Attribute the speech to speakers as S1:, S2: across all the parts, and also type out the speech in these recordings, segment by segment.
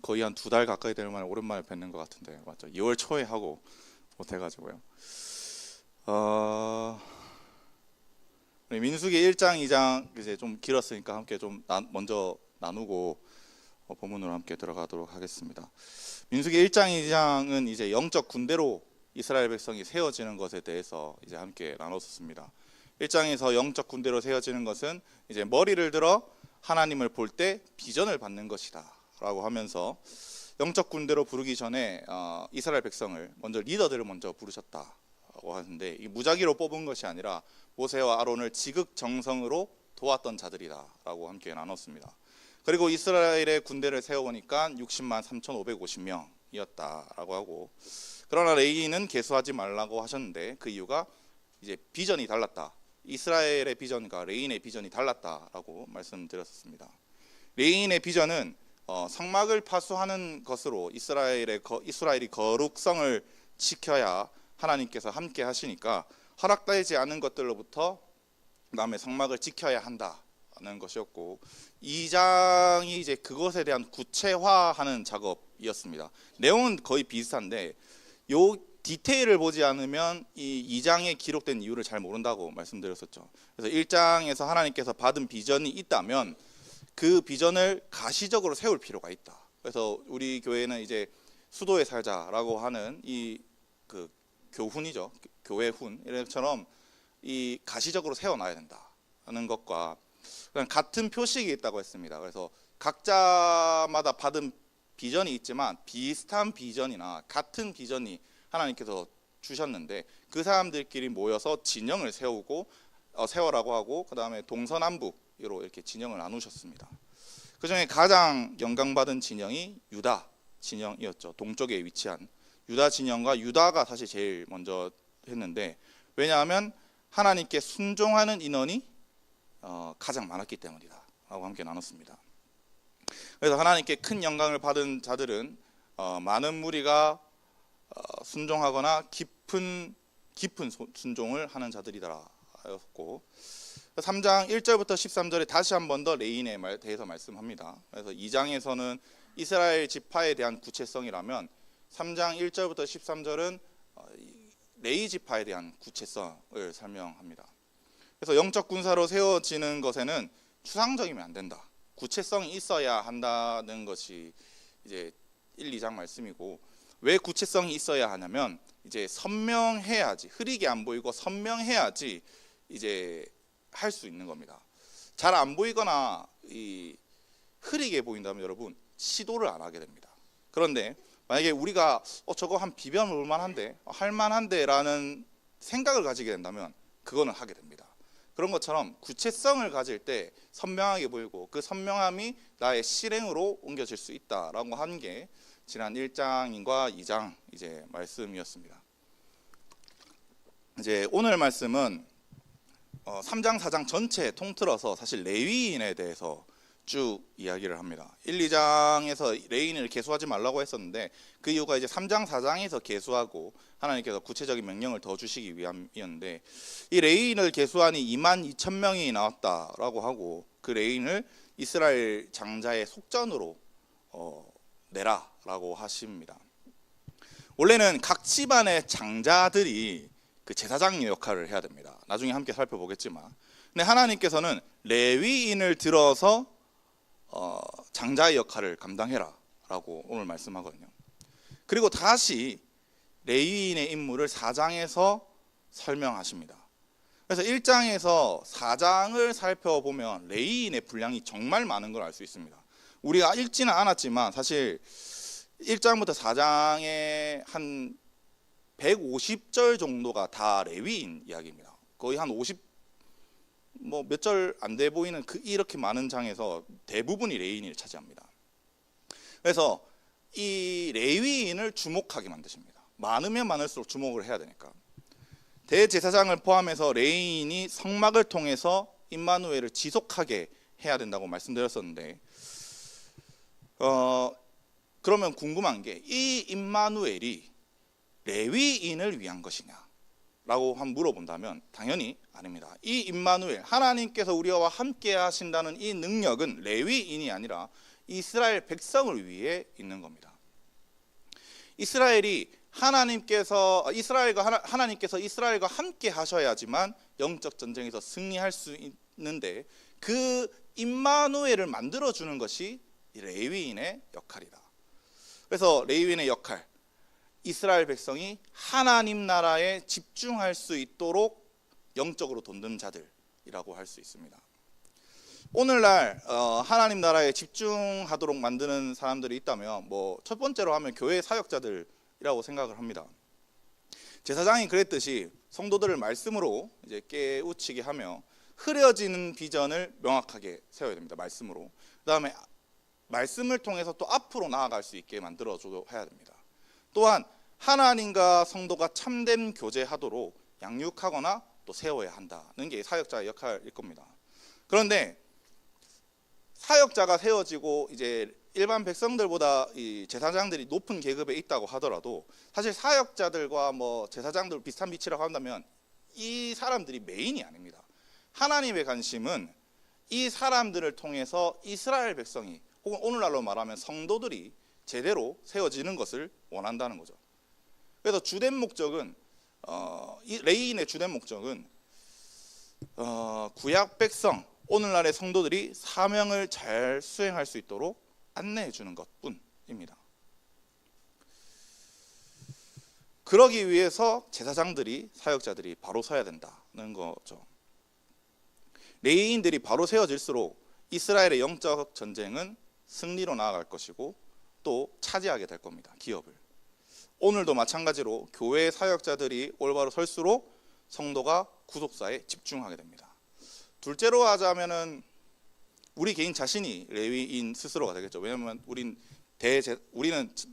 S1: 거의 한 2달 가까이 될 만에 오랜만에 뵙는 것 같은데 맞죠? 2월 초에 하고 못해가지고요. 어, 우리 민수기 1장, 2장 이제 좀 길었으니까 함께 좀 먼저 나누고 본문으로 함께 들어가도록 하겠습니다. 민수기 1장, 2장은 이제 영적 군대로 이스라엘 백성이 세워지는 것에 대해서 이제 함께 나눴었습니다. 1장에서 영적 군대로 세워지는 것은 이제 머리를 들어 하나님을 볼 때 비전을 받는 것이다 라고 하면서 영적 군대로 부르기 전에 이스라엘 백성을 먼저 리더들을 먼저 부르셨다고 하는데 이 무작위로 뽑은 것이 아니라 모세와 아론을 지극정성으로 도왔던 자들이다 라고 함께 나눴습니다. 그리고 이스라엘의 군대를 세워보니까 60만 3,550명이었다라고 하고, 그러나 레위인은 계수하지 말라고 하셨는데 그 이유가 이제 비전이 달랐다, 이스라엘의 비전과 레위인의 비전이 달랐다라고 말씀드렸습니다. 레위인의 비전은 성막을 파수하는 것으로 이스라엘이 거룩성을 지켜야 하나님께서 함께 하시니까 허락되지 않은 것들로부터 남의 성막을 지켜야 한다는 것이었고, 2장이 이제 그것에 대한 구체화하는 작업이었습니다. 내용은 거의 비슷한데 요 디테일을 보지 않으면 이 2장에 기록된 이유를 잘 모른다고 말씀드렸었죠. 그래서 1장에서 하나님께서 받은 비전이 있다면 그 비전을 가시적으로 세울 필요가 있다. 그래서 우리 교회는 이제 수도에 살자라고 하는 이 그 교훈이죠. 교회 훈 이처럼 이 가시적으로 세워놔야 된다는 것과 같은 표식이 있다고 했습니다. 그래서 각자마다 받은 비전이 있지만 비슷한 비전이나 같은 비전이 하나님께서 주셨는데 그 사람들끼리 모여서 진영을 세워라고 하고, 그 다음에 동서남북으로 이렇게 진영을 나누셨습니다. 그 중에 가장 영광받은 진영이 유다 진영이었죠. 동쪽에 위치한 유다 진영과 유다가 사실 제일 먼저 했는데, 왜냐하면 하나님께 순종하는 인원이 가장 많았기 때문이다 라고 함께 나눴습니다. 그래서 하나님께 큰 영광을 받은 자들은 많은 무리가 순종하거나 깊은 순종을 하는 자들이다 였고, 3장 1절부터 13절에 다시 한 번 더 레위인에 대해서 말씀합니다. 그래서 2장에서는 이스라엘 지파에 대한 구체성이라면 3장 1절부터 13절은 레위 지파에 대한 구체성을 설명합니다. 그래서 영적 군사로 세워지는 것에는 추상적이면 안 된다, 구체성이 있어야 한다는 것이 이제 1, 2장 말씀이고, 왜 구체성이 있어야 하냐면 이제 선명해야지, 흐리게 안 보이고 선명해야지 이제 할 수 있는 겁니다. 잘 안 보이거나 흐리게 보인다면 여러분 시도를 안 하게 됩니다. 그런데 만약에 우리가 저거 한 비벼 놓을 만한데, 할 만한데 라는 생각을 가지게 된다면 그거는 하게 됩니다. 그런 것처럼 구체성을 가질 때 선명하게 보이고 그 선명함이 나의 실행으로 옮겨질 수 있다라고 한 게 지난 1장과 2장 이제 말씀이었습니다. 이제 오늘 말씀은 3장 4장 전체 통틀어서 사실 레위인에 대해서 쭉 이야기를 합니다. 1, 2장에서 레위인을 계수하지 말라고 했었는데 그 이유가 이제 3장 4장에서 계수하고 하나님께서 구체적인 명령을 더 주시기 위함이었는데, 이 레위인을 계수하니 22,000명이 나왔다라고 하고, 그 레위인을 이스라엘 장자의 속전으로 내라라고 하십니다. 원래는 각 집안의 장자들이 그 제사장의 역할을 해야 됩니다. 나중에 함께 살펴보겠지만, 근데 하나님께서는 레위인을 들어서 장자의 역할을 감당해라 라고 오늘 말씀하거든요. 그리고 다시 레위인의 임무를 4장에서 설명하십니다. 그래서 1장에서 4장을 살펴보면 레위인의 분량이 정말 많은 걸 알 수 있습니다. 우리가 읽지는 않았지만 사실 1장부터 4장의 한 150절 정도가 다 레위인 이야기입니다. 거의 한 몇 절 안 돼 보이는 이렇게 많은 장에서 대부분이 레위인을 차지합니다. 그래서 이 레위인을 주목하게 만드십니다. 많으면 많을수록 주목을 해야 되니까. 대제사장을 포함해서 레위인이 성막을 통해서 임마누엘을 지속하게 해야 된다고 말씀드렸었는데, 그러면 궁금한 게 이 임마누엘이 레위인을 위한 것이냐 라고 한번 물어본다면 당연히 아닙니다. 이 임마누엘, 하나님께서 우리와 함께 하신다는 이 능력은 레위인이 아니라 이스라엘 백성을 위해 있는 겁니다. 하나님께서 이스라엘과 함께 하셔야지만 영적 전쟁에서 승리할 수 있는데, 그 임마누엘을 만들어 주는 것이 레위인의 역할이다. 그래서 레위인의 역할, 이스라엘 백성이 하나님 나라에 집중할 수 있도록 영적으로 돕는 자들이라고 할 수 있습니다. 오늘날 하나님 나라에 집중하도록 만드는 사람들이 있다면 첫 번째로 하면 교회 사역자들이라고 생각을 합니다. 제사장이 그랬듯이 성도들을 말씀으로 이제 깨우치게 하며 흐려지는 비전을 명확하게 세워야 됩니다. 말씀으로. 그다음에 말씀을 통해서 또 앞으로 나아갈 수 있게 만들어줘야 됩니다. 또한 하나님과 성도가 참된 교제하도록 양육하거나 또 세워야 한다는 게 사역자의 역할일 겁니다. 그런데 사역자가 세워지고 이제 일반 백성들보다 이 제사장들이 높은 계급에 있다고 하더라도 사실 사역자들과 제사장들 비슷한 위치라고 한다면 이 사람들이 메인이 아닙니다. 하나님의 관심은 이 사람들을 통해서 이스라엘 백성이, 혹은 오늘날로 말하면 성도들이 제대로 세워지는 것을 원한다는 거죠. 그래서 주된 목적은 이 레위인의 주된 목적은 구약 백성, 오늘날의 성도들이 사명을 잘 수행할 수 있도록 안내해 주는 것뿐입니다. 그러기 위해서 제사장들이, 사역자들이 바로 서야 된다는 거죠. 레위인들이 바로 세워질수록 이스라엘의 영적 전쟁은 승리로 나아갈 것이고 또 차지하게 될 겁니다. 기업을. 오늘도 마찬가지로 교회 사역자들이 올바로 설수록 성도가 구속사에 집중하게 됩니다. 둘째로 하자면은 우리 개인 자신이 레위인 스스로가 되겠죠. 왜냐하면 우리는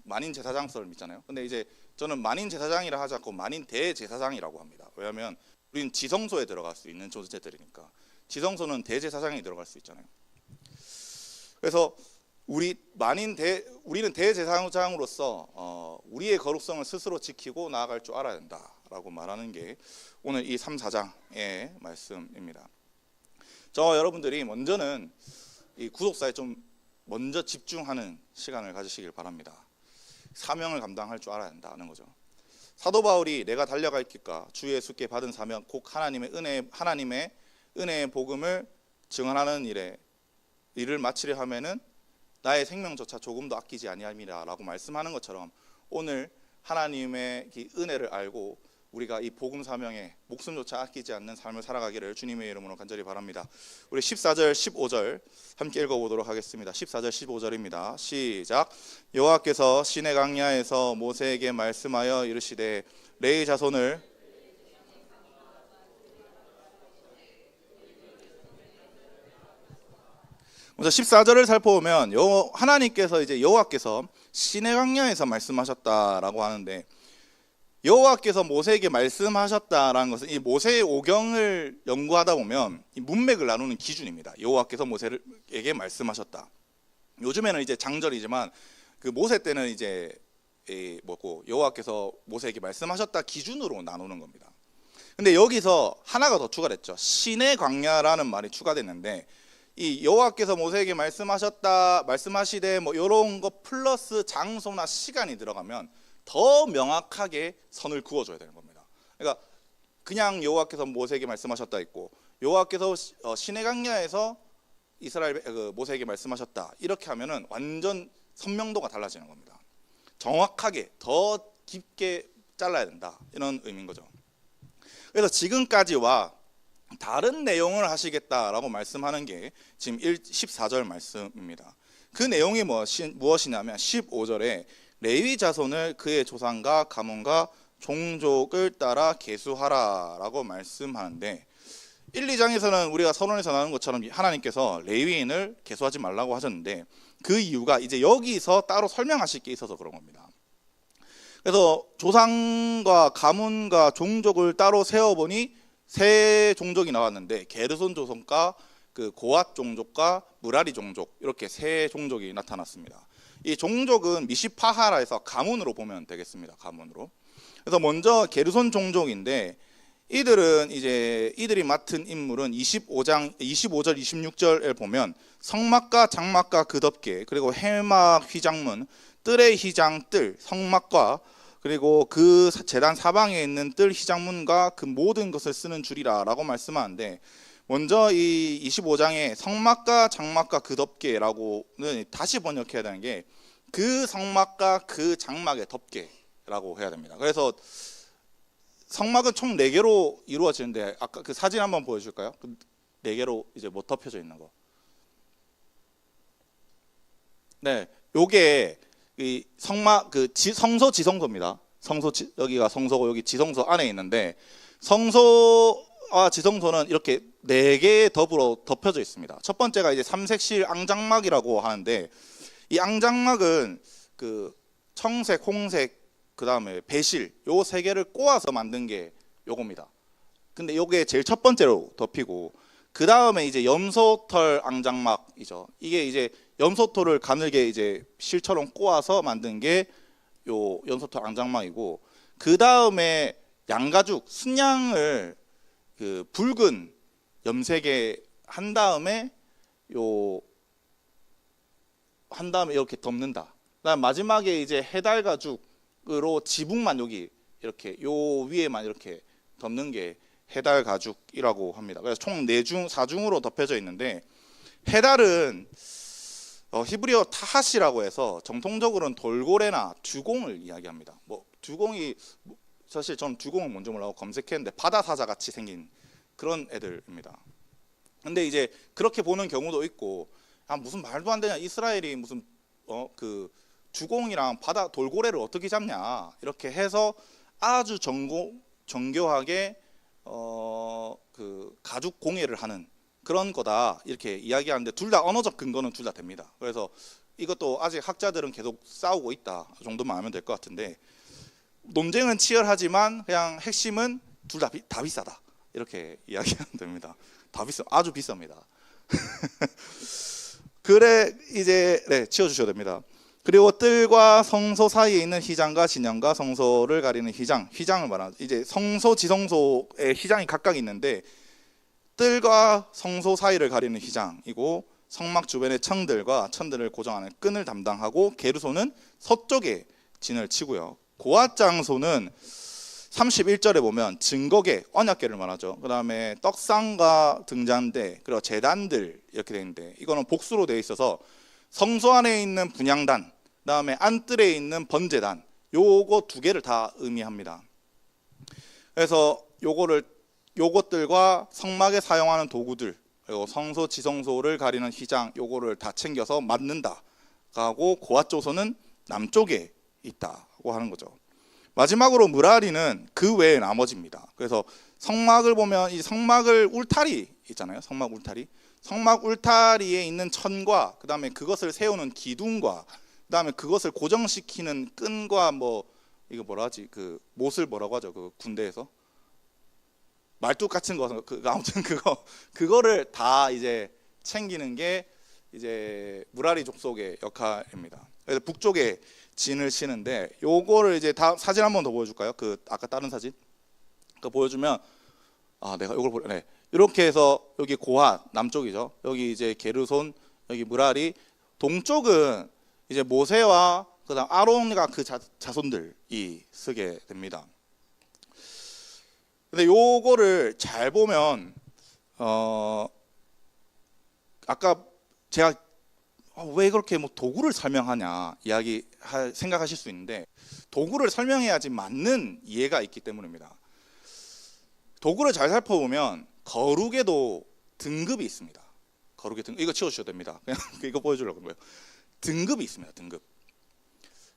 S1: 만인 제사장서를 믿잖아요. 근데 이제 저는 만인 제사장이라 하지 않고 만인 대제사장이라고 합니다. 왜냐하면 우리는 지성소에 들어갈 수 있는 존재들이니까. 지성소는 대제사장이 들어갈 수 있잖아요. 그래서 우리는 대제사장으로서 우리의 거룩성을 스스로 지키고 나아갈 줄 알아야 된다라고 말하는 게 오늘 이 3, 4장의 말씀입니다. 여러분들이 먼저는 이 구속사에 좀 먼저 집중하는 시간을 가지시길 바랍니다. 사명을 감당할 줄 알아야 한다는 거죠. 사도 바울이 내가 달려갈 길과 주 예수께 받은 사명 곧 하나님의 은혜의 복음을 증언하는 일을 마치려 하면은 나의 생명조차 조금도 아끼지 아니함이라라고 말씀하는 것처럼 오늘 하나님의 이 은혜를 알고 우리가 이 복음 사명에 목숨조차 아끼지 않는 삶을 살아가기를 주님의 이름으로 간절히 바랍니다. 우리 14절 15절 함께 읽어보도록 하겠습니다. 14절 15절입니다. 시작. 여호와께서 시내 강야에서 모세에게 말씀하여 이르시되 레위 자손을 먼저 14절을 살펴보면 하나님께서 이제 여호와께서 시내 강야에서 말씀하셨다라고 하는데, 여호와께서 모세에게 말씀하셨다라는 것은 이 모세의 오경을 연구하다 보면 이 문맥을 나누는 기준입니다. 여호와께서 모세에게 말씀하셨다. 요즘에는 이제 장절이지만 그 모세 때는 이제 여호와께서 모세에게 말씀하셨다 기준으로 나누는 겁니다. 근데 여기서 하나가 더 추가됐죠. 시내 광야라는 말이 추가됐는데, 이 여호와께서 모세에게 말씀하시되 이런 거 플러스 장소나 시간이 들어가면 더 명확하게 선을 그어줘야 되는 겁니다. 그러니까 그냥 여호와께서 모세에게 말씀하셨다 있고 여호와께서 시내 강야에서 모세에게 말씀하셨다 이렇게 하면은 완전 선명도가 달라지는 겁니다. 정확하게 더 깊게 잘라야 된다 이런 의미인 거죠. 그래서 지금까지와 다른 내용을 하시겠다라고 말씀하는 게 지금 14절 말씀입니다. 그 내용이 무엇이냐면 15절에 레위 자손을 그의 조상과 가문과 종족을 따라 계수하라라고 말씀하는데, 1, 2장에서는 우리가 서론에서 나눈 것처럼 하나님께서 레위인을 계수하지 말라고 하셨는데 그 이유가 이제 여기서 따로 설명하실 게 있어서 그런 겁니다. 그래서 조상과 가문과 종족을 따로 세어보니 세 종족이 나왔는데 게르손 조선과 그 고앗 종족과 무라리 종족 이렇게 세 종족이 나타났습니다. 이 종족은 미시파하라에서 가문으로 보면 되겠습니다. 가문으로. 그래서 먼저 게르손 종족인데 이들은 이제 이들이 맡은 임무는 25절 26절에 보면 성막과 장막과 그 덮개, 그리고 해막 휘장문, 뜰의 휘장 뜰, 성막과 그리고 그 제단 사방에 있는 뜰 휘장문과 그 모든 것을 쓰는 줄이라라고 말씀하는데, 먼저 이 25장에 성막과 장막과 그 덮개라고는 다시 번역해야 되는 게 그 성막과 그 장막의 덮개라고 해야 됩니다. 그래서 성막은 총 4개로 이루어지는데, 아까 그 사진 한번 보여줄까요? 그 4개로 이제 뭐 덮여져 있는 거. 네, 요게 이 성막 그 성소 지성소입니다. 여기가 성소고 여기 지성소 안에 있는데, 성소와 지성소는 이렇게 4개 더불어 덮여져 있습니다. 첫 번째가 이제 삼색실 앙장막이라고 하는데, 이 앙장막은 그 청색, 홍색, 그 다음에 배실 요 3개를 꼬아서 만든 게 요겁니다. 근데 요게 제일 첫 번째로 덮이고, 그 다음에 이제 염소털 앙장막이죠. 이게 이제 염소털을 가늘게 이제 실처럼 꼬아서 만든 게 요 염소털 앙장막이고, 그 다음에 양가죽 순양을 그 붉은 염색에 한 다음에 이렇게 덮는다. 그다음 마지막에 이제 해달 가죽으로 지붕만 여기 이렇게 요 위에만 이렇게 덮는 게 해달 가죽이라고 합니다. 그래서 총 4중으로 덮여져 있는데, 해달은 히브리어 타하시라고 해서 정통적으로는 돌고래나 듀공을 이야기합니다. 뭐 듀공이 사실 저는 듀공은 뭔지 몰라고 검색했는데 바다 사자 같이 생긴 그런 애들입니다. 근데 이제 그렇게 보는 경우도 있고, 무슨 말도 안 되냐, 이스라엘이 무슨 그 듀공이랑 바다 돌고래를 어떻게 잡냐, 이렇게 해서 아주 정교하게 그 가죽 공예를 하는 그런 거다 이렇게 이야기하는데, 둘 다 언어적 근거는 둘 다 됩니다. 그래서 이것도 아직 학자들은 계속 싸우고 있다 정도만 알면 될 것 같은데, 논쟁은 치열하지만 그냥 핵심은 둘 다 비싸다 이렇게 이야기하면 됩니다. 다 아주 비쌉니다. 그래 이제 치워주셔야 됩니다. 그리고 뜰과 성소 사이에 있는 휘장과 진영과 성소를 가리는 휘장을 말하는, 이제 성소 지성소의 휘장이 각각 있는데, 뜰과 성소 사이를 가리는 휘장이고, 성막 주변의 천들을 고정하는 끈을 담당하고, 게르손은 서쪽에 진을 치고요. 고앗장소는 31절에 보면 증거계, 언약계를 말하죠. 그 다음에 떡상과 등잔대, 그리고 제단들 이렇게 되어 있는데, 이거는 복수로 되어 있어서 성소 안에 있는 분향단, 그 다음에 안뜰에 있는 번제단, 요거 2개를 다 의미합니다. 그래서 요것들과 성막에 사용하는 도구들, 그리고 성소 지성소를 가리는 휘장, 요거를 다 챙겨서 만든다 하고, 고앗조소는 남쪽에 있다고 하는 거죠. 마지막으로 무라리는 그 외의 나머지입니다. 그래서 성막을 보면 이 성막을 울타리 있잖아요. 성막 울타리에 있는 천과, 그 다음에 그것을 세우는 기둥과, 그 다음에 그것을 고정시키는 끈과, 뭐 이거 뭐라 하지, 그 못을 뭐라고 하죠, 그 군대에서 말뚝 같은 거, 아무튼 그거를 다 이제 챙기는 게 이제 무라리 족속의 역할입니다. 그래서 북쪽에 진을 치는데, 요거를 이제 다 사진 한번 더 보여줄까요? 그 아까 다른 사진 그 보여주면, 내가 요걸 이렇게 해서 여기 고앗 남쪽이죠. 여기 이제 게르손, 여기 무라리, 동쪽은 이제 모세와 그다음 아론과 그 자손들이 쓰게 됩니다. 근데 요거를 잘 보면 아까 제가 왜 그렇게 뭐 도구를 설명하냐 생각하실 수 있는데, 도구를 설명해야지 맞는 이해가 있기 때문입니다. 도구를 잘 살펴보면 거룩에도 등급이 있습니다. 거룩의 등급, 이거 치워주셔도 됩니다. 그냥 이거 보여주려고 그런 거예요. 등급이 있습니다. 등급.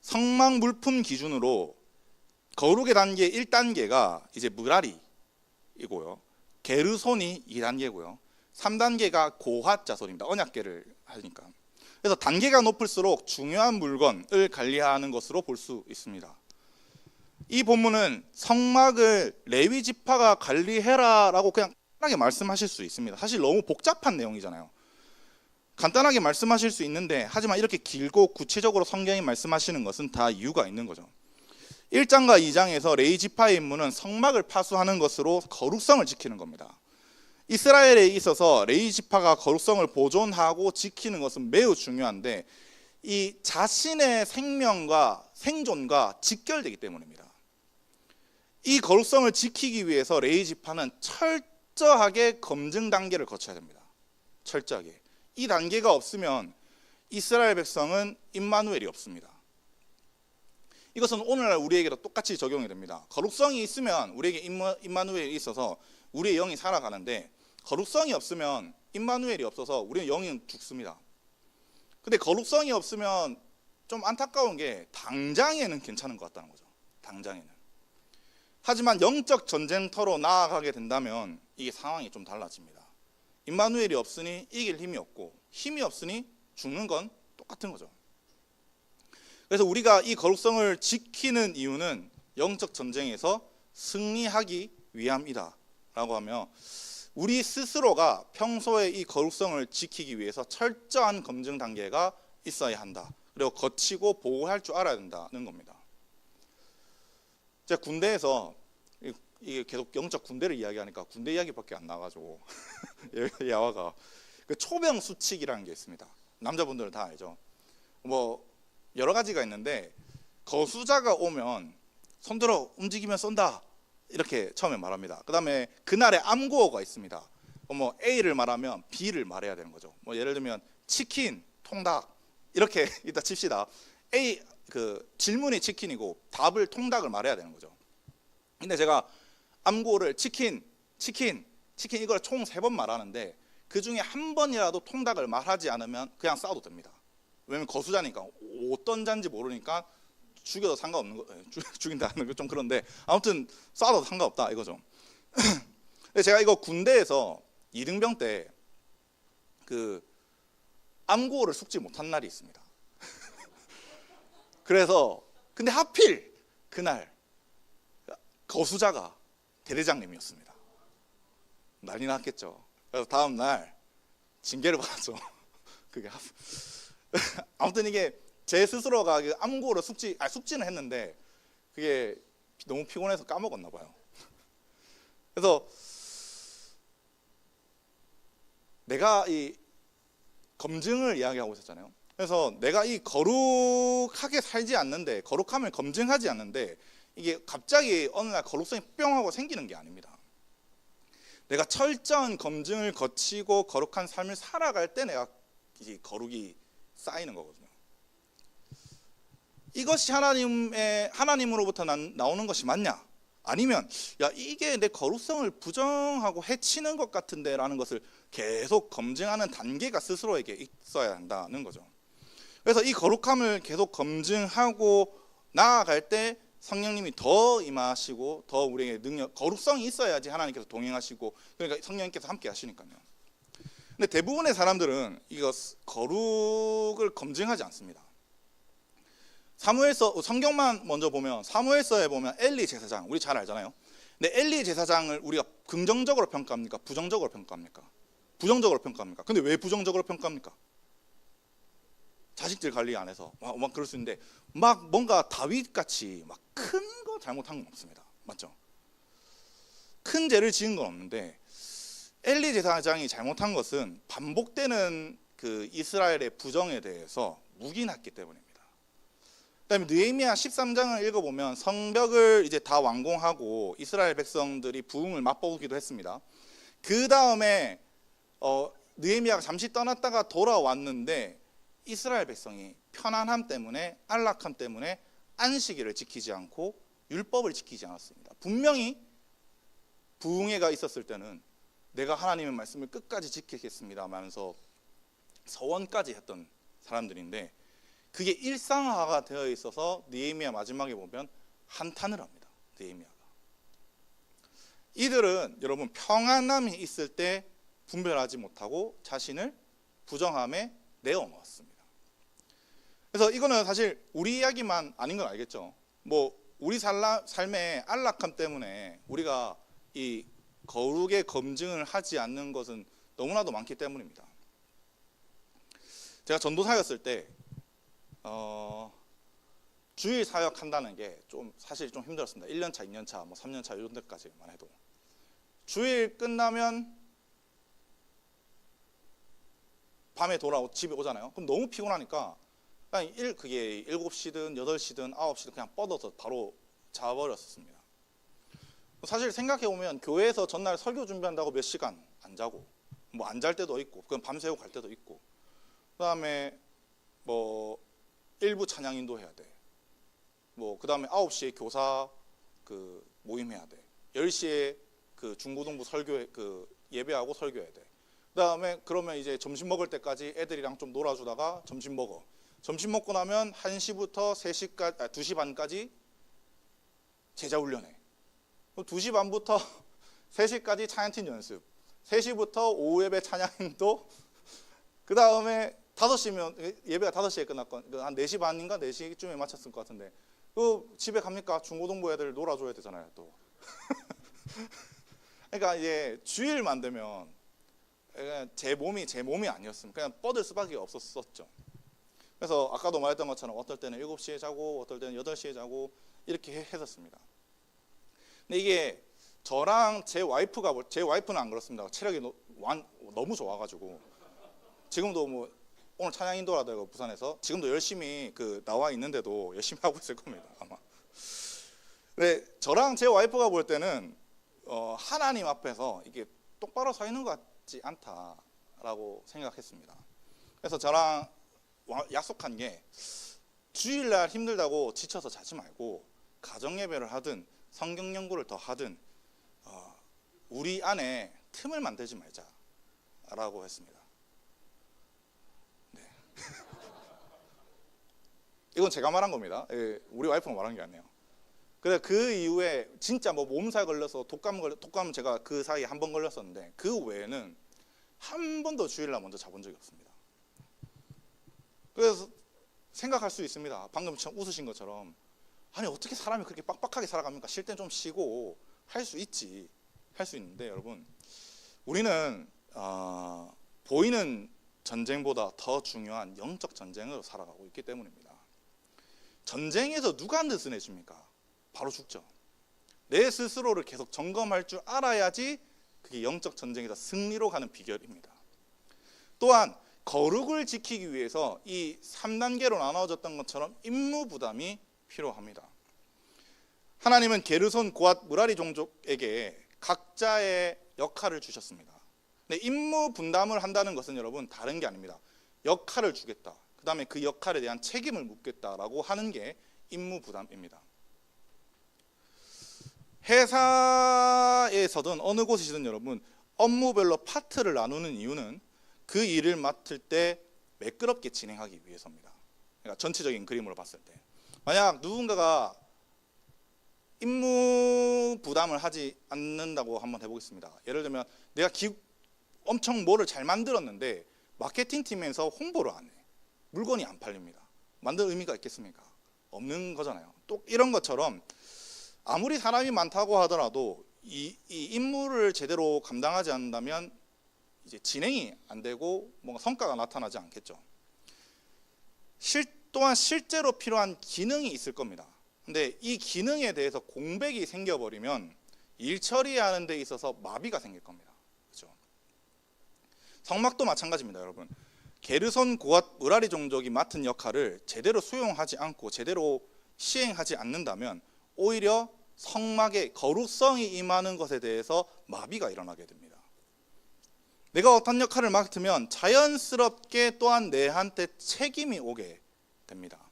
S1: 성막 물품 기준으로 거룩의 단계 1단계가 이제 무라리이고요, 게르손이 2단계고요, 3단계가 고앗 자손입니다. 언약궤를 하니까. 그래서 단계가 높을수록 중요한 물건을 관리하는 것으로 볼 수 있습니다. 이 본문은 성막을 레위 지파가 관리해라라고 그냥 간단하게 말씀하실 수 있습니다. 사실 너무 복잡한 내용이잖아요. 간단하게 말씀하실 수 있는데, 하지만 이렇게 길고 구체적으로 성경이 말씀하시는 것은 다 이유가 있는 거죠. 1장과 2장에서 레위 지파의 임무는 성막을 파수하는 것으로 거룩성을 지키는 겁니다. 이스라엘에 있어서 레위 지파가 거룩성을 보존하고 지키는 것은 매우 중요한데 이 자신의 생명과 생존과 직결되기 때문입니다. 이 거룩성을 지키기 위해서 레위 지파는 철저하게 검증 단계를 거쳐야 됩니다. 철저하게. 이 단계가 없으면 이스라엘 백성은 임마누엘이 없습니다. 이것은 오늘날 우리에게도 똑같이 적용이 됩니다. 거룩성이 있으면 우리에게 임마누엘이 있어서 우리의 영이 살아가는데 거룩성이 없으면 임마누엘이 없어서 우리는 영이 죽습니다. 근데 거룩성이 없으면 좀 안타까운 게 당장에는 괜찮은 것 같다는 거죠. 당장에는. 하지만 영적 전쟁터로 나아가게 된다면 이게 상황이 좀 달라집니다. 임마누엘이 없으니 이길 힘이 없고 힘이 없으니 죽는 건 똑같은 거죠. 그래서 우리가 이 거룩성을 지키는 이유는 영적 전쟁에서 승리하기 위함이다 라고 하며 우리 스스로가 평소에 이 거룩성을 지키기 위해서 철저한 검증 단계가 있어야 한다. 그리고 거치고 보호할 줄 알아야 된다는 겁니다. 제가 군대에서 이게 계속 영적 군대를 이야기하니까 군대 이야기밖에 안 나가지고 야화가 그 초병 수칙이라는 게 있습니다. 남자분들은 다 알죠. 뭐 여러 가지가 있는데 거수자가 오면 손들어 움직이면 쏜다 이렇게 처음에 말합니다. 그 다음에 그날의 암구어가 있습니다. 뭐 A를 말하면 B를 말해야 되는 거죠. 뭐 예를 들면 치킨, 통닭 이렇게 이따 칩시다. A 그 질문이 치킨이고 답을 통닭을 말해야 되는 거죠. 근데 제가 암구어를 치킨 이걸 총 3번 말하는데 그 중에 한 번이라도 통닭을 말하지 않으면 그냥 싸워도 됩니다. 왜냐면 거수자니까 어떤 잔지 모르니까 죽여도 상관없는 거, 죽인다는 거 좀 그런데 아무튼 쏴도 상관없다 이거죠. 제가 이거 군대에서 2등병 때 그 암구호를 숙지 못한 날이 있습니다. 그래서 근데 하필 그날 거수자가 대대장님이었습니다. 난리 났겠죠. 그래서 다음 날 징계를 받았죠. 그게 아무튼 이게 제 스스로가 그 암구호를 숙지는 했는데 그게 너무 피곤해서 까먹었나 봐요. 그래서 내가 이 검증을 이야기하고 있었잖아요. 그래서 내가 이 거룩하게 살지 않는데 거룩함을 검증하지 않는데 이게 갑자기 어느 날 거룩성이 뿅 하고 생기는 게 아닙니다. 내가 철저한 검증을 거치고 거룩한 삶을 살아갈 때 내가 이제 거룩이 쌓이는 거거든요. 이것이 하나님으로부터 나오는 것이 맞냐? 아니면 야 이게 내 거룩성을 부정하고 해치는 것 같은데 라는 것을 계속 검증하는 단계가 스스로에게 있어야 한다는 거죠. 그래서 이 거룩함을 계속 검증하고 나아갈 때 성령님이 더 임하시고 더 우리에게 능력, 거룩성이 있어야지 하나님께서 동행하시고 그러니까 성령님께서 함께 하시니까요. 근데 대부분의 사람들은 이거 거룩을 검증하지 않습니다. 사무엘서 성경만 먼저 보면 사무엘서에 보면 엘리 제사장 우리 잘 알잖아요. 근데 엘리 제사장을 우리가 긍정적으로 평가합니까? 부정적으로 평가합니까? 부정적으로 평가합니까? 근데 왜 부정적으로 평가합니까? 자식들 관리 안 해서 막 그럴 수 있는데 막 뭔가 다윗같이 막 큰 거 잘못한 건 없습니다. 맞죠? 큰 죄를 지은 건 없는데 엘리 제사장이 잘못한 것은 반복되는 그 이스라엘의 부정에 대해서 묵인했기 때문입니다. 그다음에 느헤미야 13장을 읽어보면 성벽을 이제 다 완공하고 이스라엘 백성들이 부흥을 맛보기도 했습니다. 그 다음에 느헤미야가 잠시 떠났다가 돌아왔는데 이스라엘 백성이 편안함 때문에 안락함 때문에 안식일을 지키지 않고 율법을 지키지 않았습니다. 분명히 부흥회가 있었을 때는 내가 하나님의 말씀을 끝까지 지키겠습니다 하면서 서원까지 했던 사람들인데 그게 일상화가 되어 있어서 느헤미야 마지막에 보면 한탄을 합니다. 느헤미야가. 이들은 여러분 평안함이 있을 때 분별하지 못하고 자신을 부정함에 내어놓았습니다. 그래서 이거는 사실 우리 이야기만 아닌 건 알겠죠. 뭐 우리 삶의 안락함 때문에 우리가 이 거룩의 검증을 하지 않는 것은 너무나도 많기 때문입니다. 제가 전도사였을 때 주일 사역한다는 게 좀 사실 좀 힘들었습니다. 1년차, 2년차, 뭐 3년차 이런 데까지만 해도 주일 끝나면 밤에 집에 오잖아요. 그럼 너무 피곤하니까 그냥 그게 7시든 8시든 9시든 그냥 뻗어서 바로 자버렸었습니다. 사실 생각해보면 교회에서 전날 설교 준비한다고 몇 시간 안 자고 뭐 안 잘 때도 있고 그럼 밤새고 갈 때도 있고 그 다음에 뭐 일부 찬양 인도해야 돼. 뭐 그 다음에 9시에 교사 그 모임해야 돼. 10시에 그 중고등부 예배하고 설교해야 돼. 그 다음에 그러면 이제 점심 먹을 때까지 애들이랑 좀 놀아주다가 점심 먹어. 점심 먹고 나면 1시부터 2시 반까지 제자 훈련해. 2시 반부터 3시까지 찬양팀 연습. 3시부터 오후 예배 찬양인도. 그 다음에 5시면 예배가 5시에 끝났건 한 4시 반인가 4시쯤에 마쳤을 것 같은데 집에 갑니까? 중고등부 애들 놀아줘야 되잖아요 또. 그러니까 이제 주일만 되면 제 몸이 아니었습니다. 그냥 뻗을 수밖에 없었죠. 그래서 아까도 말했던 것처럼 어떨 때는 7시에 자고 어떨 때는 8시에 자고 이렇게 했었습니다. 근데 이게 저랑 제 와이프는 안 그렇습니다. 체력이 너무 좋아가지고 지금도 뭐 오늘 찬양 인도라고 부산에서 지금도 열심히 나와 있는데도 열심히 하고 있을 겁니다 아마. 근데 저랑 제 와이프가 볼 때는 하나님 앞에서 이게 똑바로 서 있는 것 같지 않다라고 생각했습니다. 그래서 저랑 약속한 게 주일날 힘들다고 지쳐서 자지 말고 가정 예배를 하든 성경 연구를 더 하든 우리 안에 틈을 만들지 말자라고 했습니다. 네. 이건 제가 말한 겁니다. 우리 와이프가 말한 게 아니에요. 그래 그 이후에 진짜 뭐 몸살 걸려서 독감은 제가 그 사이에 한 번 걸렸었는데 그 외에는 한 번도 주일날 먼저 자본 적이 없습니다. 그래서 생각할 수 있습니다. 방금 웃으신 것처럼 아니 어떻게 사람이 그렇게 빡빡하게 살아갑니까? 쉴 땐 좀 쉬고 할 수 있는데 여러분 우리는 보이는 전쟁보다 더 중요한 영적 전쟁으로 살아가고 있기 때문입니다. 전쟁에서 누가 느슨해집니까? 바로 죽죠. 내 스스로를 계속 점검할 줄 알아야지 그게 영적 전쟁에서 승리로 가는 비결입니다. 또한 거룩을 지키기 위해서 이 3단계로 나눠졌던 것처럼 임무 부담이 필요합니다. 하나님은 게르손, 고앗, 므라리 종족에게 각자의 역할을 주셨습니다. 근데 임무 분담을 한다는 것은 여러분 다른 게 아닙니다. 역할을 주겠다. 그 다음에 그 역할에 대한 책임을 묻겠다라고 하는 게 임무 부담입니다. 회사에서든 어느 곳이든 여러분 업무별로 파트를 나누는 이유는 그 일을 맡을 때 매끄럽게 진행하기 위해서입니다. 그러니까 전체적인 그림으로 봤을 때 만약 누군가가 임무 부담을 하지 않는다고 한번 해보겠습니다. 예를 들면 내가 엄청 뭐를 잘 만들었는데 마케팅 팀에서 홍보를 안 해. 물건이 안 팔립니다. 만들 의미가 있겠습니까? 없는 거잖아요. 또 이런 것처럼 아무리 사람이 많다고 하더라도 이 임무를 제대로 감당하지 않는다면 이제 진행이 안 되고 뭔가 성과가 나타나지 않겠죠. 또한 실제로 필요한 기능이 있을 겁니다. 근데 이 기능에 대해서 공백이 생겨버리면 일 처리하는 데 있어서 마비가 생길 겁니다. 그렇죠? 성막도 마찬가지입니다, 여러분. 게르손, 고앗, 므라리 종족이 맡은 역할을 제대로 수용하지 않고 제대로 시행하지 않는다면 오히려 성막의 거룩성이 임하는 것에 대해서 마비가 일어나게 됩니다. 내가 어떤 역할을 맡으면 자연스럽게 또한 내한테 책임이 오게 됩니다.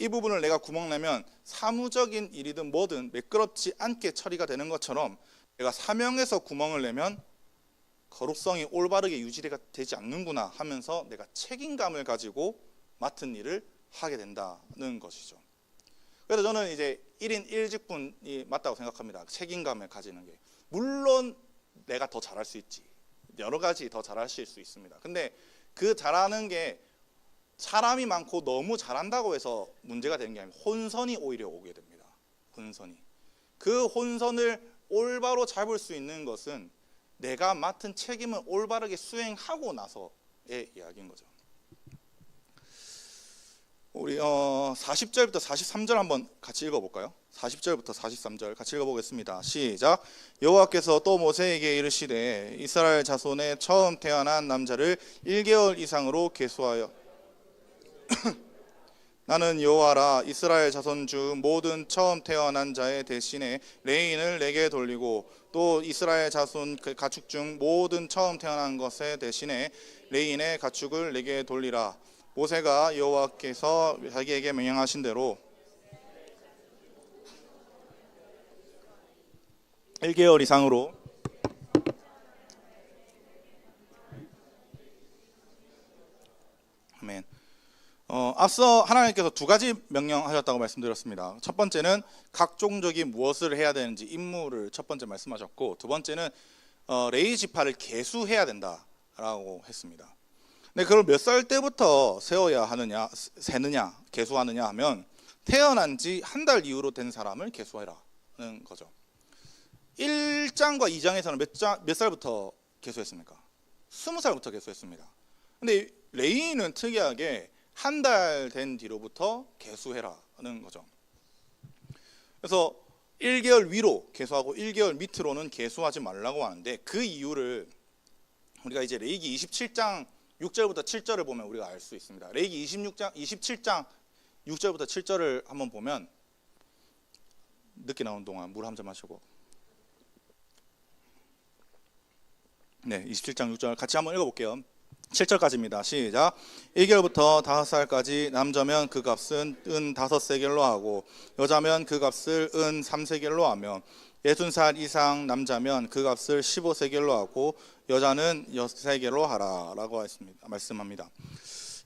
S1: 이 부분을 내가 구멍 내면 사무적인 일이든 뭐든 매끄럽지 않게 처리가 되는 것처럼 내가 사명에서 구멍을 내면 거룩성이 올바르게 유지되지 않는구나 하면서 내가 책임감을 가지고 맡은 일을 하게 된다는 것이죠. 그래서 저는 이제 1인 1직분이 맞다고 생각합니다. 책임감을 가지는 게. 물론 내가 더 잘할 수 있지. 여러 가지 더 잘하실 수 있습니다. 근데 그 잘하는 게 사람이 많고 너무 잘한다고 해서 문제가 되는 게 아니라 혼선이 오히려 오게 됩니다. 혼선이. 그 혼선을 올바로 잡을 수 있는 것은 내가 맡은 책임을 올바르게 수행하고 나서의 이야기인 거죠. 우리 40절부터 43절 한번 같이 읽어볼까요? 40절부터 43절 같이 읽어보겠습니다. 시작. 여호와께서 또 모세에게 이르시되 이스라엘 자손의 처음 태어난 남자를 1개월 이상으로 계수하여 나는 여호와라. 이스라엘 자손 중 모든 처음 태어난 자의 대신에 레인을 내게 돌리고 또 이스라엘 자손 가축 중 모든 처음 태어난 것에 대신에 레인의 가축을 내게 돌리라. 모세가 여호와께서 자기에게 명령하신 대로 1개월 이상으로 아멘. 앞서 하나님께서 두 가지 명령하셨다고 말씀드렸습니다. 첫 번째는 각 종족이 무엇을 해야 되는지 임무를 첫 번째 말씀하셨고, 두 번째는 레위 지파를 계수해야 된다라고 했습니다. 근데 그걸 몇 살 때부터 세워야 하느냐, 세느냐, 계수하느냐 하면 태어난 지 한 달 이후로 된 사람을 계수하라는 거죠. 1장과 2장에서는 몇 살부터 계수했습니까? 20살부터 계수했습니다. 근데 레위는 특이하게 한 달 된 뒤로부터 계수해라는 거죠. 그래서 1개월 위로 계수하고 1개월 밑으로는 계수하지 말라고 하는데, 그 이유를 우리가 이제 레위기 27장 6절부터 7절을 보면 우리가 알 수 있습니다. 레위기 27장 6절부터 7절을 한번 보면, 늦게 나온 동안 물 한 잔 마시고, 네, 27장 6절 같이 한번 읽어볼게요. 7절까지입니다. 시작. 1개월부터 5살까지 남자면 그 값은 은 5세겔로 하고 여자면 그 값을 은 3세겔로 하며 60살 이상 남자면 그 값을 15세겔로 하고 여자는 6세겔로 하라 라고 말씀합니다.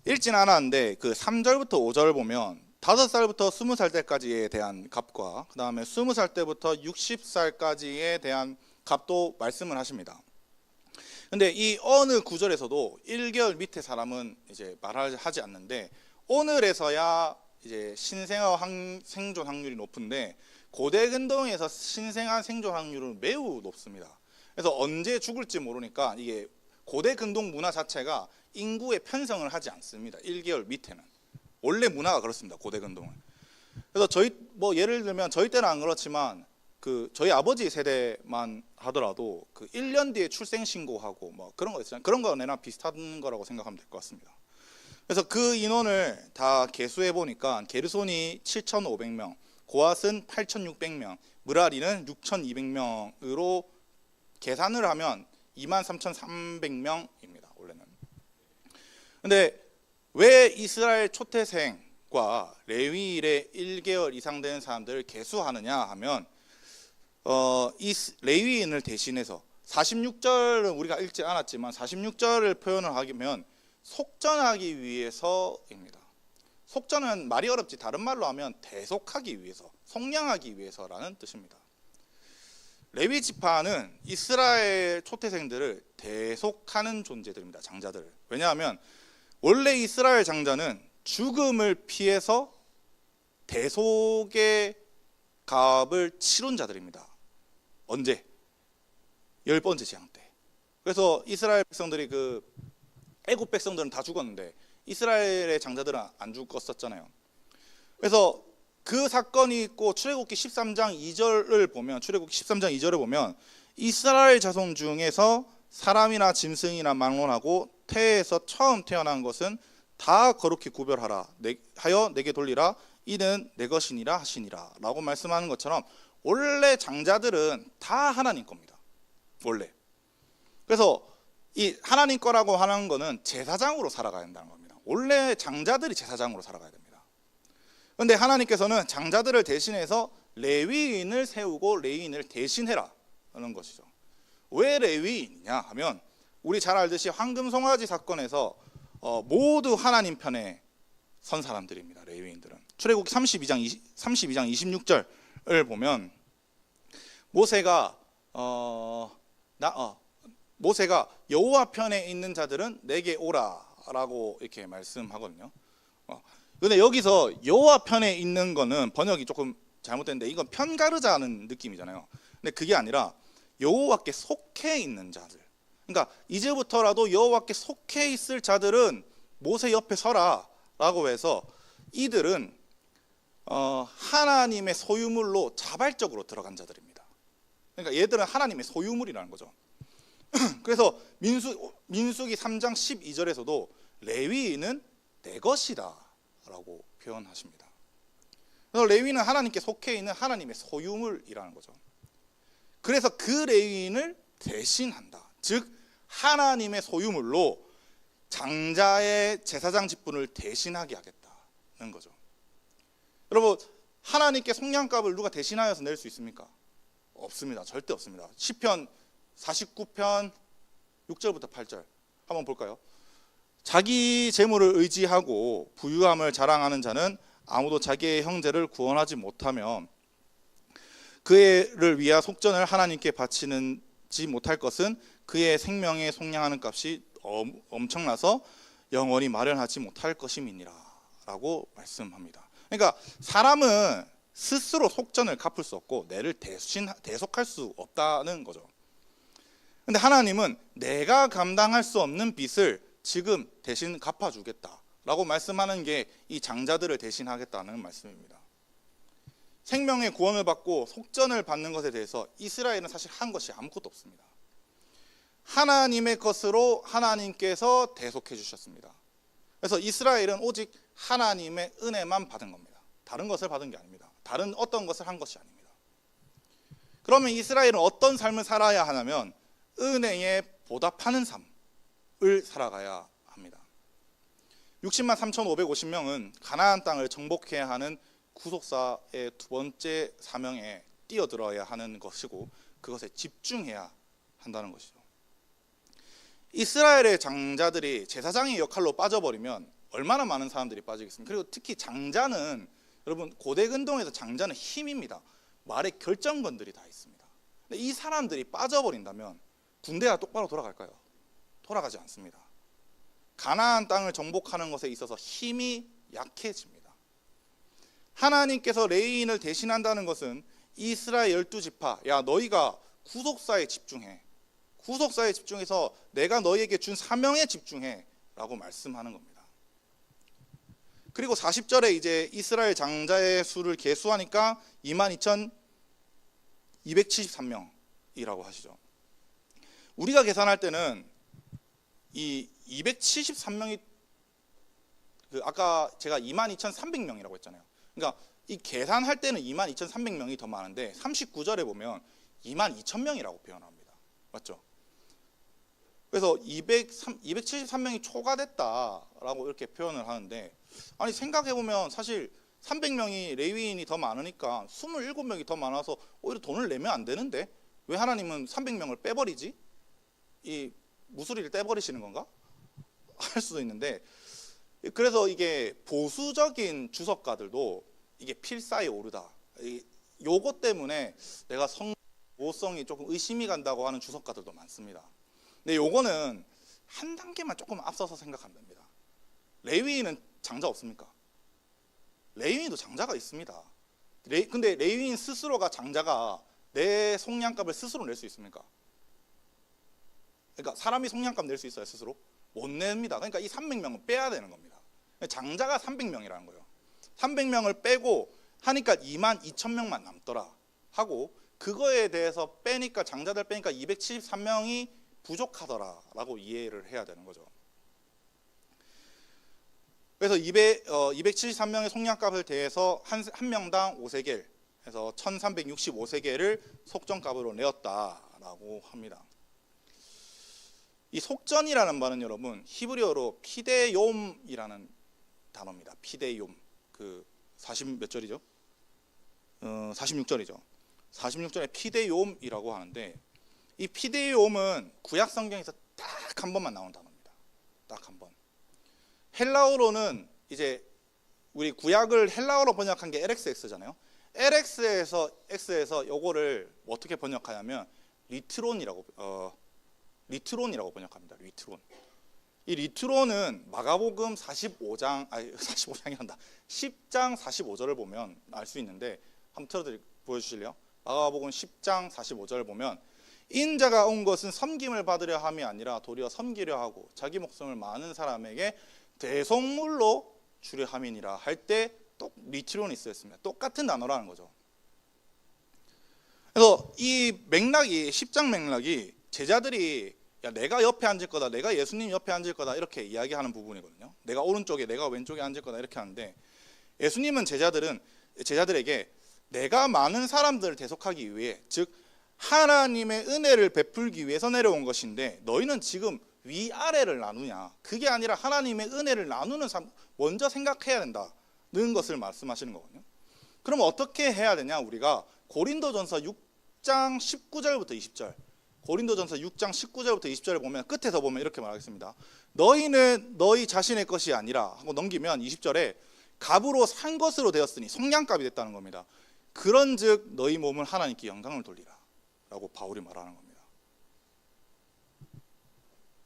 S1: 읽진 않았는데 그 3절부터 5절을 보면 5살부터 20살 때까지에 대한 값과 그 다음에 20살 때부터 60살까지에 대한 값도 말씀을 하십니다. 근데 이 어느 구절에서도 1개월 밑에 사람은 이제 말하지 않는데, 오늘에서야 이제 신생아 생존 확률이 높은데 고대 근동에서 신생아 생존 확률은 매우 높습니다. 그래서 언제 죽을지 모르니까 이게 고대 근동 문화 자체가 인구의 편성을 하지 않습니다. 1개월 밑에는 원래 문화가 그렇습니다. 고대 근동은. 그래서 예를 들면 저희 때는 안 그렇지만 저희 아버지 세대만 하더라도 1년 뒤에 출생 신고하고 뭐 그런 거 있잖아요. 그런 거나 비슷한 거라고 생각하면 될 것 같습니다. 그래서 그 인원을 다 계수해 보니까 게르손이 7,500명, 고앗은 8,600명, 므라리는 6,200명으로 계산을 하면 23,300명입니다. 원래는. 근데 왜 이스라엘 초태생과 레위일에 1개월 이상 된 사람들을 계수하느냐 하면, 이 레위인을 대신해서 46절은 우리가 읽지 않았지만 46절을 표현을 하면 속전하기 위해서입니다. 속전은 말이 어렵지 다른 말로 하면 대속하기 위해서, 속량하기 위해서라는 뜻입니다. 레위 지파는 이스라엘 초태생들을 대속하는 존재들입니다. 장자들을. 왜냐하면 원래 이스라엘 장자는 죽음을 피해서 대속의 값을 치른 자들입니다. 언제? 10번째 재앙 때. 그래서 이스라엘 백성들이 애굽 백성들은 다 죽었는데 이스라엘의 장자들은 안 죽었었잖아요. 그래서 그 사건이 있고 출애굽기 13장 2절을 보면, 출애굽기 13장 2절을 보면 이스라엘 자손 중에서 사람이나 짐승이나 막론하고 태에서 처음 태어난 것은 다 거룩히 구별하라 하여 내게 돌리라. 이는 내 것이니라 하시니라 라고 말씀하는 것처럼 원래 장자들은 다 하나님 겁니다. 원래. 그래서 이 하나님 거라고 하는 거는 제사장으로 살아가야 된다는 겁니다. 원래 장자들이 제사장으로 살아가야 됩니다. 그런데 하나님께서는 장자들을 대신해서 레위인을 세우고 레위인을 대신해라 하는 것이죠. 왜 레위인이냐 하면 우리 잘 알듯이 황금송아지 사건에서 모두 하나님 편에 선 사람들입니다. 레위인들은. 출애굽기 32장 26절을 보면 모세가 여호와 편에 있는 자들은 내게 오라라고 이렇게 말씀하거든요. 근데 여기서 여호와 편에 있는 거는 번역이 조금 잘못됐는데 이건 편가르자는 느낌이잖아요. 근데 그게 아니라 여호와께 속해 있는 자들. 그러니까 이제부터라도 여호와께 속해 있을 자들은 모세 옆에 서라라고 해서 이들은 하나님의 소유물로 자발적으로 들어간 자들입니다. 그러니까 얘들은 하나님의 소유물이라는 거죠. 그래서 민수기 3장 12절에서도 레위인은 내 것이다 라고 표현하십니다. 그래서 레위인은 하나님께 속해 있는 하나님의 소유물이라는 거죠. 그래서 그 레위인을 대신한다. 즉 하나님의 소유물로 장자의 제사장 직분을 대신하게 하겠다는 거죠. 여러분, 하나님께 속량값을 누가 대신하여서 낼 수 있습니까? 없습니다. 절대 없습니다. 시편 49편 6절부터 8절 한번 볼까요? 자기 재물을 의지하고 부유함을 자랑하는 자는 아무도 자기의 형제를 구원하지 못하며 그를 위하 속전을 하나님께 바치는지 못할 것은 그의 생명에 속량하는 값이 엄청나서 영원히 마련하지 못할 것임이니라 라고 말씀합니다. 그러니까 사람은 스스로 속전을 갚을 수 없고 내를 대속할 수 없다는 거죠. 근데 하나님은 내가 감당할 수 없는 빚을 지금 대신 갚아주겠다라고 말씀하는 게 이 장자들을 대신하겠다는 말씀입니다. 생명의 구원을 받고 속전을 받는 것에 대해서 이스라엘은 사실 한 것이 아무것도 없습니다. 하나님의 것으로 하나님께서 대속해 주셨습니다. 그래서 이스라엘은 오직 하나님의 은혜만 받은 겁니다. 다른 것을 받은 게 아닙니다. 다른 어떤 것을 한 것이 아닙니다. 그러면 이스라엘은 어떤 삶을 살아야 하냐면 은혜에 보답하는 삶을 살아가야 합니다. 60만 3,550명은 가나안 땅을 정복해야 하는 구속사의 두 번째 사명에 뛰어들어야 하는 것이고 그것에 집중해야 한다는 것이죠. 이스라엘의 장자들이 제사장의 역할로 빠져버리면 얼마나 많은 사람들이 빠지겠습니까? 그리고 특히 장자는 여러분 고대 근동에서 장자는 힘입니다. 말에 결정권들이 다 있습니다. 근데 이 사람들이 빠져버린다면 군대가 똑바로 돌아갈까요? 돌아가지 않습니다. 가나안 땅을 정복하는 것에 있어서 힘이 약해집니다. 하나님께서 레위인을 대신한다는 것은 이스라엘 12지파, 야 너희가 구속사에 집중해. 구속사에 집중해서 내가 너희에게 준 사명에 집중해 라고 말씀하는 겁니다. 그리고 40절에 이제 이스라엘 장자의 수를 계수하니까 22,273명이라고 하시죠. 우리가 계산할 때는 이 273명이 아까 제가 22,300명이라고 했잖아요. 그러니까 이 계산할 때는 22,300명이 더 많은데 39절에 보면 22,000명이라고 표현합니다. 맞죠? 그래서 273명이 초과됐다라고 이렇게 표현을 하는데 아니 생각해보면 사실 300명이 레위인이 더 많으니까 27명이 더 많아서 오히려 돈을 내면 안 되는데 왜 하나님은 300명을 빼버리지? 이 무수리를 떼버리시는 건가? 할 수도 있는데 그래서 이게 보수적인 주석가들도 이게 필사에 오르다 요것 때문에 내가 성모성이 조금 의심이 간다고 하는 주석가들도 많습니다. 근데 요거는 한 단계만 조금 앞서서 생각하면 됩니다. 레위인은 장자 없습니까? 레위인도 장자가 있습니다. 근데 레위인 스스로가 장자가 내 속량값을 스스로 낼 수 있습니까? 그러니까 사람이 속량값 낼 수 있어요 스스로? 못 냅니다. 그러니까 이 300명은 빼야 되는 겁니다. 장자가 300명이라는 거예요. 300명을 빼고 하니까 22,000명만 남더라 하고 그거에 대해서 빼니까 장자들 빼니까 273명이 부족하더라라고 이해를 해야 되는 거죠. 그래서 273명의 속량값을 대해서 한 명당 5세겔 해서 1365세겔을 속전값으로 내었다라고 합니다. 이 속전이라는 말은 여러분 히브리어로 피데욤이라는 단어입니다. 피데욤 그 40 몇 절이죠? 46절이죠. 46절에 피데욤이라고 하는데 이 피데욤은 구약 성경에서 딱 한 번만 나온 단어입니다. 딱 한 번. 헬라어로는 이제 우리 구약을 헬라어로 번역한 게 LXX잖아요. LX에서 요거를 어떻게 번역하냐면 리트론이라고 번역합니다. 리트론. 이 리트론은 마가복음 10장 45절을 보면 알 수 있는데 한번 보여주실래요? 마가복음 10장 45절을 보면 인자가 온 것은 섬김을 받으려 함이 아니라 도리어 섬기려 하고 자기 목숨을 많은 사람에게 대속물로 주례함이니라 할 때 리트론이 쓰였습니다. 똑같은 단어라는 거죠. 그래서 이 맥락이 10장 맥락이 제자들이 야 내가 옆에 앉을 거다, 내가 예수님 옆에 앉을 거다 이렇게 이야기하는 부분이거든요. 내가 오른쪽에 내가 왼쪽에 앉을 거다 이렇게 하는데 예수님은 제자들에게 내가 많은 사람들을 대속하기 위해 즉 하나님의 은혜를 베풀기 위해서 내려온 것인데 너희는 지금 위아래를 나누냐, 그게 아니라 하나님의 은혜를 나누는 삶 먼저 생각해야 된다는 것을 말씀하시는 거거든요. 그럼 어떻게 해야 되냐? 우리가 고린도전서 6장 19절부터 20절 고린도전서 6장 19절부터 20절을 보면 끝에서 보면 이렇게 말하겠습니다. 너희는 너희 자신의 것이 아니라 하고 넘기면 20절에 값으로 산 것으로 되었으니 속량값이 됐다는 겁니다. 그런즉 너희 몸을 하나님께 영광을 돌리라 라고 바울이 말하는 겁니다.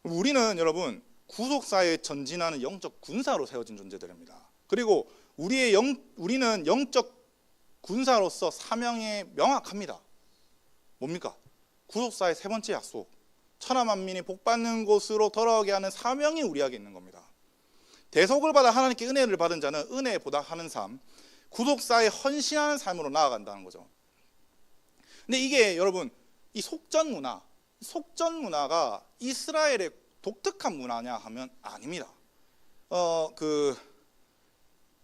S1: 우리는 여러분 구속사에 전진하는 영적 군사로 세워진 존재들입니다. 그리고 우리는 영적 군사로서 사명에 명확합니다. 뭡니까? 구속사의 세 번째 약속, 천하 만민이 복받는 곳으로 돌아오게 하는 사명이 우리에게 있는 겁니다. 대속을 받아 하나님께 은혜를 받은 자는 은혜에 보답하는 삶, 구속사에 헌신하는 삶으로 나아간다는 거죠. 근데 이게 여러분 이 속전 문화가 이스라엘의 독특한 문화냐 하면 아닙니다.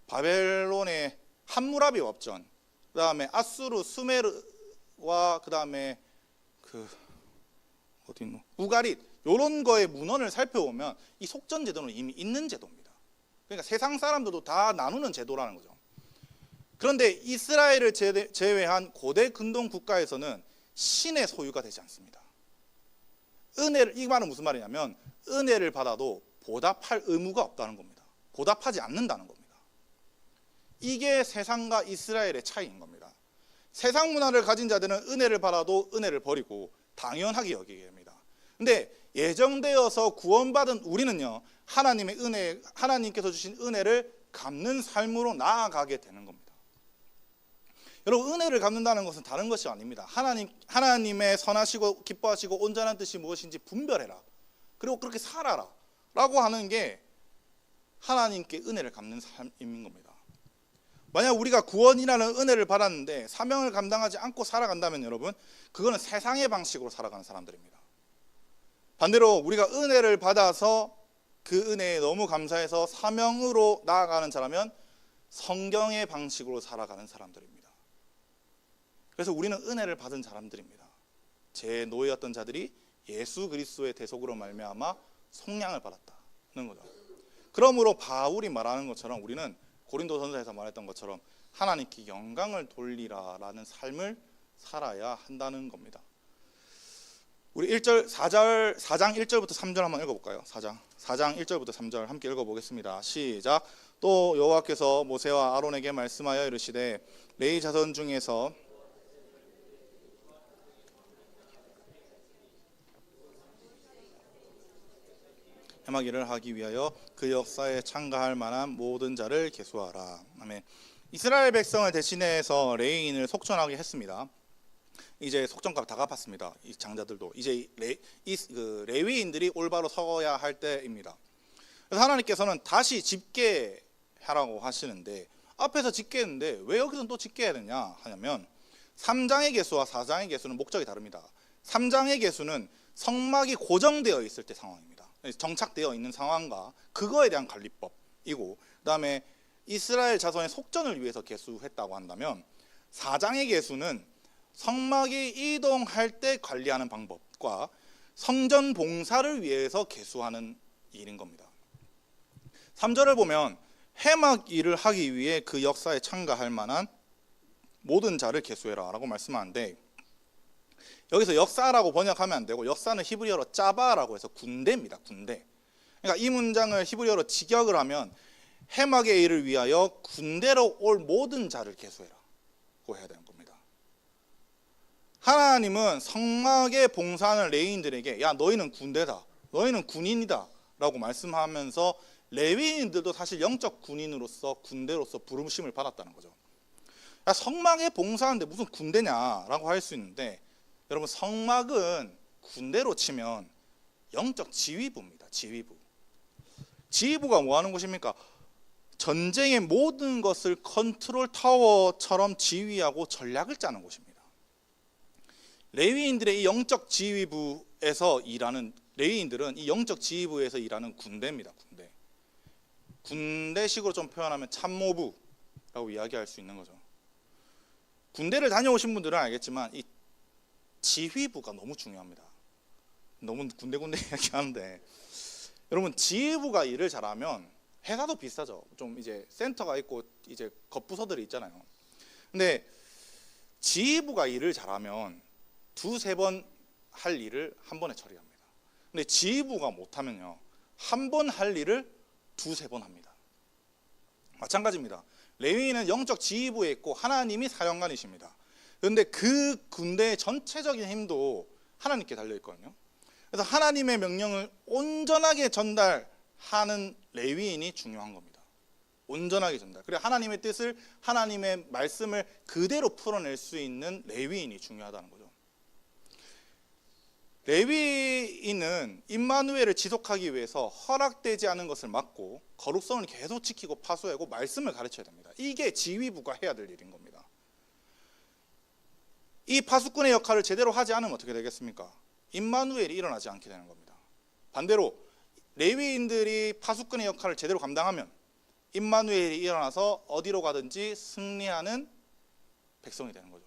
S1: 바벨론의 함무라비 법전, 그다음에 아수르 수메르와 그다음에 우가릿 이런 거의 문헌을 살펴보면 이 속전 제도는 이미 있는 제도입니다. 그러니까 세상 사람들도 다 나누는 제도라는 거죠. 그런데 이스라엘을 제외한 고대 근동 국가에서는 신의 소유가 되지 않습니다. 이 말은 무슨 말이냐면 은혜를 받아도 보답할 의무가 없다는 겁니다. 보답하지 않는다는 겁니다. 이게 세상과 이스라엘의 차이인 겁니다. 세상 문화를 가진 자들은 은혜를 받아도 은혜를 버리고 당연하게 여기게 됩니다. 근데 예정되어서 구원받은 우리는요, 하나님의 은혜, 하나님께서 주신 은혜를 갚는 삶으로 나아가게 되는 겁니다. 여러분, 은혜를 갚는다는 것은 다른 것이 아닙니다. 하나님의 선하시고 기뻐하시고 온전한 뜻이 무엇인지 분별해라. 그리고 그렇게 살아라. 라고 하는 게 하나님께 은혜를 갚는 삶인 겁니다. 만약 우리가 구원이라는 은혜를 받았는데 사명을 감당하지 않고 살아간다면 여러분, 그거는 세상의 방식으로 살아가는 사람들입니다. 반대로 우리가 은혜를 받아서 그 은혜에 너무 감사해서 사명으로 나아가는 자라면 성경의 방식으로 살아가는 사람들입니다. 그래서 우리는 은혜를 받은 사람들입니다. 제 노예였던 자들이 예수 그리스도의 대속으로 말미암아 속량을 받았다는 거죠. 그러므로 바울이 말하는 것처럼 우리는 고린도전서에서 말했던 것처럼 하나님께 영광을 돌리라라는 삶을 살아야 한다는 겁니다. 우리 4장 1절부터 3절 한번 읽어볼까요? 4장 1절부터 3절 함께 읽어보겠습니다. 시작. 또 여호와께서 모세와 아론에게 말씀하여 이르시되 레위 자손 중에서 해마기를 하기 위하여 그 역사에 참가할 만한 모든 자를 계수하라. 아멘. 이스라엘 백성을 대신해서 레위인을 속전하게 했습니다. 이제 속전값 다 갚았습니다. 이 장자들도 이제 레위인들이 올바로 서야 할 때입니다. 그래서 하나님께서는 다시 집계하라고 하시는데 앞에서 집계했는데 왜 여기서는 또 집계해야 되냐 하냐면 3장의 개수와 4장의 개수는 목적이 다릅니다. 3장의 개수는 성막이 고정되어 있을 때 상황입니다. 정착되어 있는 상황과 그거에 대한 관리법이고, 그 다음에 이스라엘 자손의 속전을 위해서 개수했다고 한다면 4장의 개수는 성막이 이동할 때 관리하는 방법과 성전 봉사를 위해서 개수하는 일인 겁니다. 3절을 보면 해막 일을 하기 위해 그 역사에 참가할 만한 모든 자를 개수해라 라고 말씀하는데, 여기서 역사라고 번역하면 안 되고 역사는 히브리어로 짜바라고 해서 군대입니다. 군대. 그러니까 이 문장을 히브리어로 직역을 하면 해막의 일을 위하여 군대로 올 모든 자를 계수해라고 해야 되는 겁니다. 하나님은 성막의 봉사하는 레위인들에게 야 너희는 군대다, 너희는 군인이다 라고 말씀하면서 레위인들도 사실 영적 군인으로서 군대로서 부르심을 받았다는 거죠. 야, 성막에 봉사하는데 무슨 군대냐라고 할 수 있는데, 여러분 성막은 군대로 치면 영적 지휘부입니다. 지휘부가 뭐 하는 곳입니까? 전쟁의 모든 것을 컨트롤 타워처럼 지휘하고 전략을 짜는 곳입니다. 레위인들의 이 영적 지휘부에서 일하는 레위인들은 이 영적 지휘부에서 일하는 군대입니다. 군대식으로 좀 표현하면 참모부라고 이야기할 수 있는 거죠. 군대를 다녀오신 분들은 알겠지만 이 지휘부가 너무 중요합니다. 너무 군대 이야기하는데, 여러분 지휘부가 일을 잘하면 회사도 비슷하죠. 좀 이제 센터가 있고 이제 겉부서들이 있잖아요. 근데 지휘부가 일을 잘하면 두세 번 할 일을 한 번에 처리합니다. 근데 지휘부가 못하면요, 한 번 할 일을 두세 번 합니다. 마찬가지입니다. 레위인은 영적 지휘부에 있고 하나님이 사령관이십니다. 그런데 그 군대의 전체적인 힘도 하나님께 달려 있거든요. 그래서 하나님의 명령을 온전하게 전달하는 레위인이 중요한 겁니다. 온전하게 전달. 그래 하나님의 뜻을, 하나님의 말씀을 그대로 풀어낼 수 있는 레위인이 중요하다는 거죠. 레위인은 임마누엘을 지속하기 위해서 허락되지 않은 것을 막고 거룩성을 계속 지키고 파수하고 말씀을 가르쳐야 됩니다. 이게 지휘부가 해야 될 일인 겁니다. 이 파수꾼의 역할을 제대로 하지 않으면 어떻게 되겠습니까? 임마누엘이 일어나지 않게 되는 겁니다. 반대로 레위인들이 파수꾼의 역할을 제대로 감당하면 임마누엘이 일어나서 어디로 가든지 승리하는 백성이 되는 거죠.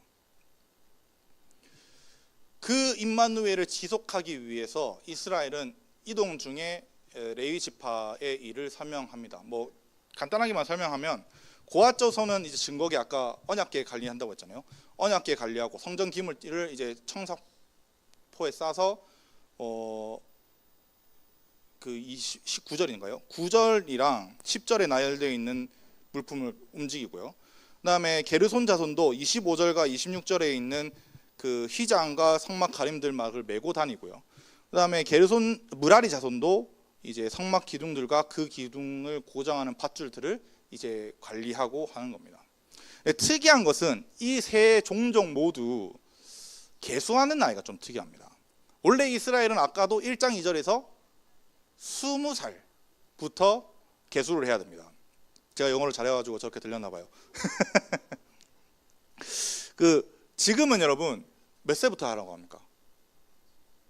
S1: 그 임마누엘을 지속하기 위해서 이스라엘은 이동 중에 레위 지파의 일을 설명합니다. 뭐 간단하게만 설명하면 고앗 자손은 이제 증거계, 아까 언약궤 관리한다고 했잖아요. 언약궤 관리하고 성전 기물을 이제 청사포에 싸서 그 19절인가요? 9절이랑 10절에 나열되어 있는 물품을 움직이고요. 그다음에 게르손 자손도 25절과 26절에 있는 그 휘장과 성막 가림들막을 메고 다니고요. 그다음에 게르손 무라리 자손도 이제 성막 기둥들과 그 기둥을 고정하는 밧줄들을 이제 관리하고 하는 겁니다. 특이한 것은 이 세 종족 모두 계수하는 나이가 좀 특이합니다. 원래 이스라엘은 아까도 1장 2절에서 20살부터 계수를 해야 됩니다. 제가 영어를 잘해가지고 저렇게 들렸나 봐요. 지금은 여러분 몇 세부터 하라고 합니까?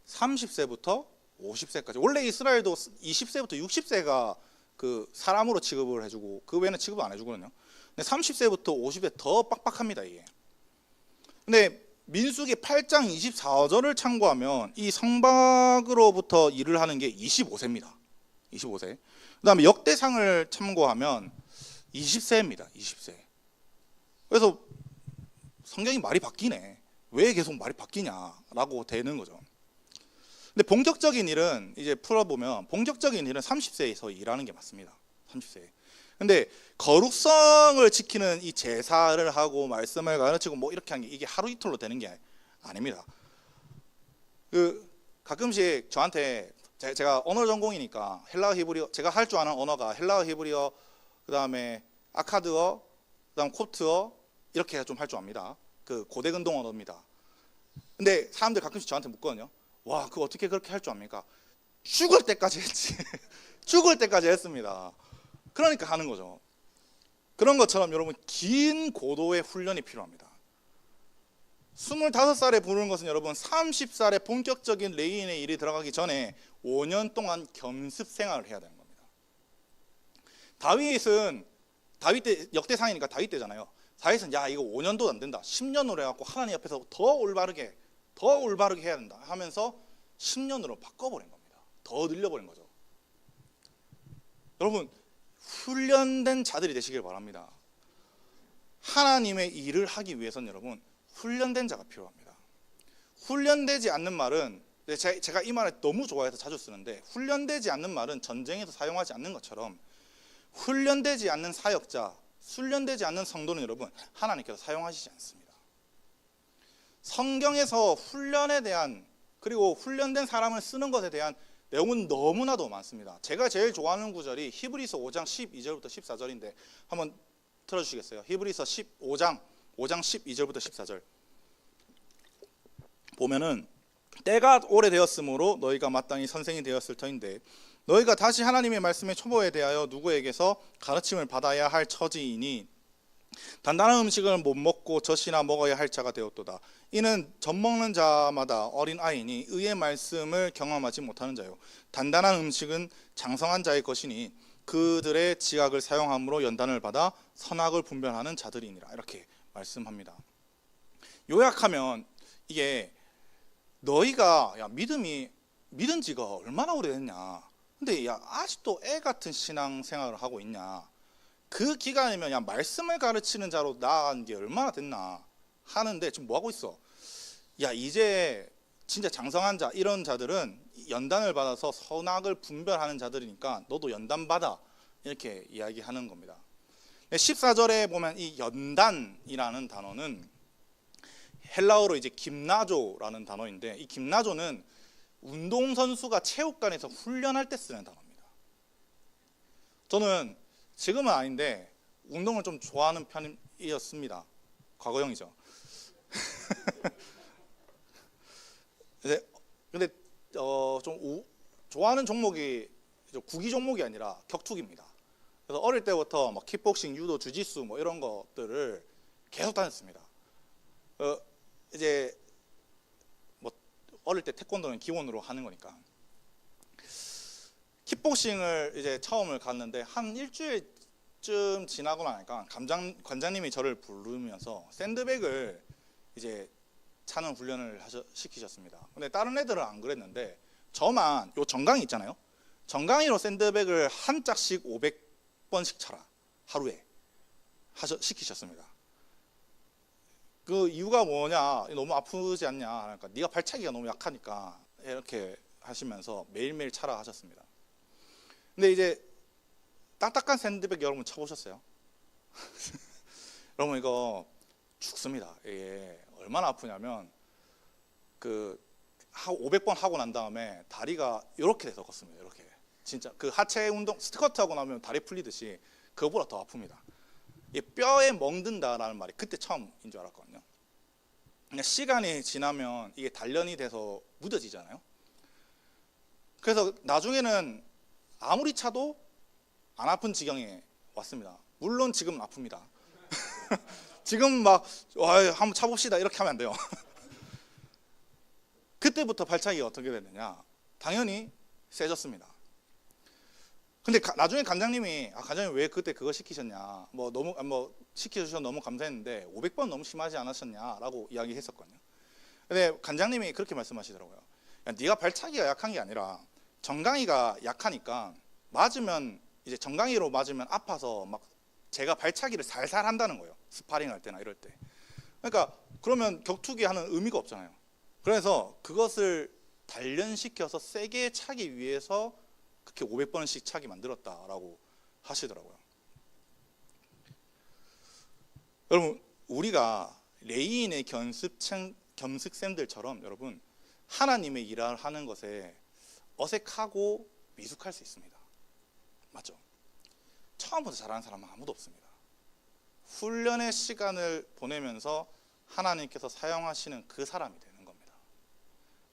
S1: 30세부터 50세까지. 원래 이스라엘도 20세부터 60세가 그 사람으로 취급을 해주고 그 외에는 취급을 안 해주거든요. 근데 30세부터 50세 더 빡빡합니다 이게. 근데 민수기 8장 24절을 참고하면 이 성박으로부터 일을 하는 게 25세입니다. 25세. 그다음에 역대상을 참고하면 20세입니다. 20세. 그래서 성경이 말이 바뀌네. 왜 계속 말이 바뀌냐라고 되는 거죠. 근데 본격적인 일은 이제 풀어보면 본격적인 일은 30세에서 일하는 게 맞습니다. 30세. 근데 거룩성을 지키는 이 제사를 하고 말씀을 가르치고 뭐 이렇게 하는 게 이게 하루 이틀로 되는 게 아닙니다. 가끔씩 저한테 제가 언어 전공이니까 헬라어 히브리어, 제가 할 줄 아는 언어가 헬라어 히브리어, 그다음에 아카드어, 그다음 콥트어 이렇게 좀 할 줄 압니다. 그 고대 근동 언어입니다. 근데 사람들 가끔씩 저한테 묻거든요. 와, 그거 어떻게 그렇게 할 줄 압니까? 죽을 때까지 했지. 죽을 때까지 했습니다. 그러니까 하는 거죠. 그런 것처럼 여러분 긴 고도의 훈련이 필요합니다. 25살에 부르는 것은 여러분 30살에 본격적인 레위인의 일이 들어가기 전에 5년 동안 겸습 생활을 해야 되는 겁니다. 다윗 때 역대상이니까 다윗 때잖아요. 다윗은 야 이거 5년도 안 된다. 10년으로 해갖고 하나님 앞에서 더 올바르게 해야 된다 하면서 10년으로 바꿔버린 겁니다. 더 늘려버린 거죠. 여러분 훈련된 자들이 되시길 바랍니다. 하나님의 일을 하기 위해서는 여러분 훈련된 자가 필요합니다. 훈련되지 않는 말은 제가 이 말을 너무 좋아해서 자주 쓰는데, 훈련되지 않는 말은 전쟁에서 사용하지 않는 것처럼 훈련되지 않는 사역자, 훈련되지 않는 성도는 여러분 하나님께서 사용하시지 않습니다. 성경에서 훈련에 대한, 그리고 훈련된 사람을 쓰는 것에 대한 내용은 너무나도 많습니다. 제가 제일 좋아하는 구절이 히브리서 5장 12절부터 14절인데 한번 들어주시겠어요? 히브리서 5장 12절부터 14절 보면은 때가 오래되었으므로 너희가 마땅히 선생이 되었을 터인데 너희가 다시 하나님의 말씀의 초보에 대하여 누구에게서 가르침을 받아야 할 처지이니 단단한 음식을 못 먹고 젖이나 먹어야 할 자가 되었도다. 이는 젖 먹는 자마다 어린 아이니 의의 말씀을 경험하지 못하는 자요. 단단한 음식은 장성한 자의 것이니 그들의 지각을 사용함으로 연단을 받아 선악을 분별하는 자들이니라. 이렇게 말씀합니다. 요약하면 이게 너희가 믿은 지가 얼마나 오래됐냐, 근데 아직도 애 같은 신앙생활을 하고 있냐, 그 기간이면 말씀을 가르치는 자로 나아간 게 얼마나 됐나 하는데 지금 뭐 하고 있어? 이제 진짜 장성한 자, 이런 자들은 연단을 받아서 선악을 분별하는 자들이니까 너도 연단 받아, 이렇게 이야기하는 겁니다. 14절에 보면 이 연단이라는 단어는 헬라어로 이제 김나조라는 단어인데, 이 김나조는 운동선수가 체육관에서 훈련할 때 쓰는 단어입니다. 저는 지금은 아닌데 운동을 좀 좋아하는 편이었습니다. 과거형이죠. 근데 좀 좋아하는 종목이 구기 종목이 아니라 격투기입니다. 그래서 어릴 때부터 막 킥복싱, 유도, 주짓수 뭐 이런 것들을 계속 다녔습니다. 이제 뭐 어릴 때 태권도는 기본으로 하는 거니까. 킥복싱을 이제 처음을 갔는데 한 일주일쯤 지나고 나니까 관장님이 저를 부르면서 샌드백을 이제 차는 훈련을 시키셨습니다. 근데 다른 애들은 안 그랬는데 저만, 요 정강이 있잖아요, 정강이로 샌드백을 한 짝씩 500번씩 차라, 하루에 시키셨습니다. 그 이유가 뭐냐, 너무 아프지 않냐, 그러니까 네가 발차기가 너무 약하니까 이렇게 하시면서 매일매일 차라 하셨습니다. 근데 이제 딱딱한 샌드백 여러분 쳐보셨어요? 여러분 이거 죽습니다. 이게 얼마나 아프냐면 500번 하고 난 다음에 다리가 이렇게 돼서 걷습니다. 이렇게 진짜 그 하체 운동 스쿼트 하고 나면 다리 풀리듯이 그거보다 더 아픕니다. 이게 뼈에 멍든다라는 말이 그때 처음인 줄 알았거든요. 시간이 지나면 이게 단련이 돼서 무뎌지잖아요. 그래서 나중에는 아무리 차도 안 아픈 지경에 왔습니다. 물론 지금은 아픕니다. 지금 막 한번 차봅시다 이렇게 하면 안 돼요. 그때부터 발차기가 어떻게 됐느냐, 당연히 세졌습니다. 근데 나중에 관장님이 왜 그때 그거 시키셨냐, 시켜주셔서 너무 감사했는데 500번 너무 심하지 않으셨냐라고 이야기했었거든요. 근데 관장님이 그렇게 말씀하시더라고요. 네가 발차기가 약한 게 아니라 정강이가 약하니까 맞으면, 이제 정강이로 맞으면 아파서 막 제가 발차기를 살살 한다는 거예요. 스파링 할 때나 이럴 때. 그러니까 그러면 격투기 하는 의미가 없잖아요. 그래서 그것을 단련시켜서 세게 차기 위해서 그렇게 500번씩 차게 만들었다라고 하시더라고요. 여러분, 우리가 레이인의 겸습생들처럼 여러분 하나님의 일을 하는 것에 어색하고 미숙할 수 있습니다. 맞죠? 처음부터 잘하는 사람은 아무도 없습니다. 훈련의 시간을 보내면서 하나님께서 사용하시는 그 사람이 되는 겁니다.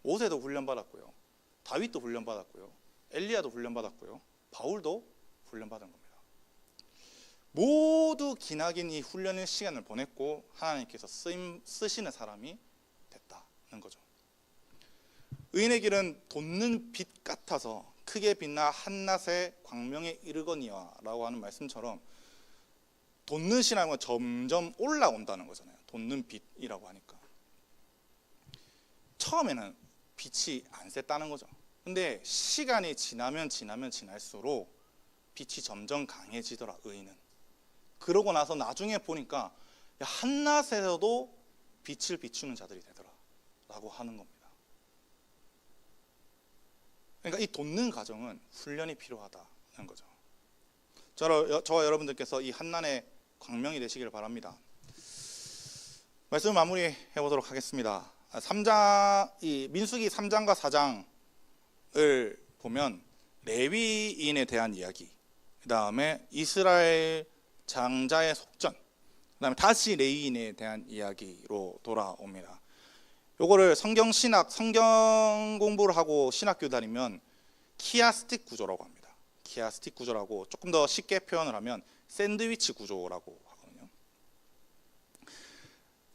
S1: 모세도 훈련받았고요, 다윗도 훈련받았고요, 엘리야도 훈련받았고요, 바울도 훈련받은 겁니다. 모두 기나긴 이 훈련의 시간을 보냈고 하나님께서 쓰시는 사람이 됐다는 거죠. 의인의 길은 돋는 빛 같아서 크게 빛나 한낮의 광명에 이르거니와 라고 하는 말씀처럼 돋는 시라는 건 점점 올라온다는 거잖아요. 돋는 빛이라고 하니까 처음에는 빛이 안 셌다는 거죠. 근데 시간이 지날수록 빛이 점점 강해지더라, 의인은. 그러고 나서 나중에 보니까 한낮에서도 빛을 비추는 자들이 되더라 라고 하는 겁니다. 그러니까 이 돋는 과정은 훈련이 필요하다는 거죠. 저와 여러분들께서 이 한낮의 광명이 되시기를 바랍니다. 말씀을 마무리해 보도록 하겠습니다. 이 민수기 3장과 4장을 보면 레위인에 대한 이야기, 그 다음에 이스라엘 장자의 속전, 그 다음에 다시 레위인에 대한 이야기로 돌아옵니다. 요거를 성경 공부를 하고 신학교 다니면 키아스틱 구조라고 합니다. 키아스틱 구조라고, 조금 더 쉽게 표현을 하면 샌드위치 구조라고 하거든요.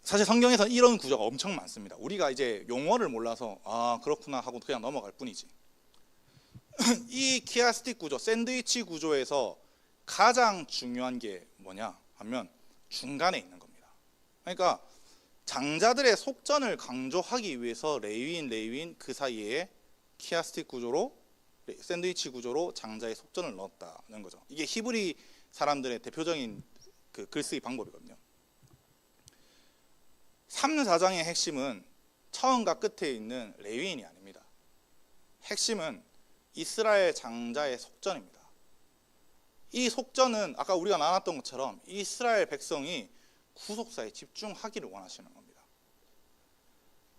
S1: 사실 성경에서는 이런 구조가 엄청 많습니다. 우리가 이제 용어를 몰라서 아 그렇구나 하고 그냥 넘어갈 뿐이지. 이 키아스틱 구조, 샌드위치 구조에서 가장 중요한 게 뭐냐 하면 중간에 있는 겁니다. 그러니까 장자들의 속전을 강조하기 위해서 레위인 그 사이에 키아스틱 구조로, 샌드위치 구조로 장자의 속전을 넣었다는 거죠. 이게 히브리 사람들의 대표적인 그 글쓰기 방법이거든요. 3, 4장의 핵심은 처음과 끝에 있는 레위인이 아닙니다. 핵심은 이스라엘 장자의 속전입니다. 이 속전은 아까 우리가 나눴던 것처럼 이스라엘 백성이 구속사에 집중하기를 원하시는 겁니다.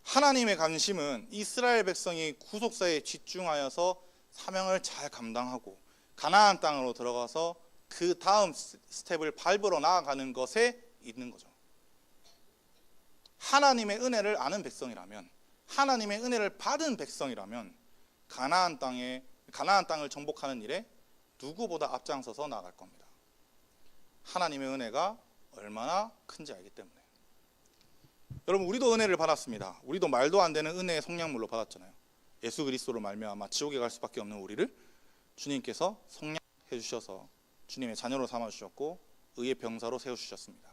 S1: 하나님의 관심은 이스라엘 백성이 구속사에 집중하여서 사명을 잘 감당하고 가나안 땅으로 들어가서 그 다음 스텝을 밟으러 나아가는 것에 있는 거죠. 하나님의 은혜를 아는 백성이라면, 하나님의 은혜를 받은 백성이라면 가나안 땅을 정복하는 일에 누구보다 앞장서서 나아갈 겁니다. 하나님의 은혜가 얼마나 큰지 알기 때문에. 여러분, 우리도 은혜를 받았습니다. 우리도 말도 안 되는 은혜의 성량물로 받았잖아요. 예수 그리스도로 말미암아 지옥에 갈 수밖에 없는 우리를 주님께서 성량해 주셔서 주님의 자녀로 삼아 주셨고 의의 병사로 세워 주셨습니다.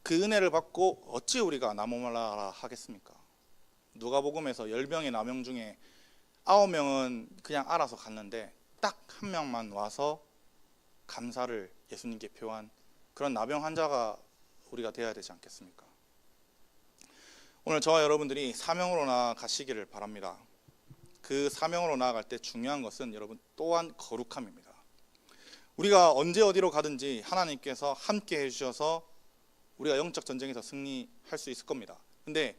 S1: 그 은혜를 받고 어찌 우리가 나무말라 하겠습니까? 누가복음에서 10명의 나병 중에 9명은 그냥 알아서 갔는데 딱 한 명만 와서 감사를 예수님께 표한 그런 나병 환자가 우리가 되어야 되지 않겠습니까? 오늘 저와 여러분들이 사명으로 나아가시기를 바랍니다. 그 사명으로 나아갈 때 중요한 것은 여러분 또한 거룩함입니다. 우리가 언제 어디로 가든지 하나님께서 함께 해주셔서 우리가 영적 전쟁에서 승리할 수 있을 겁니다. 근데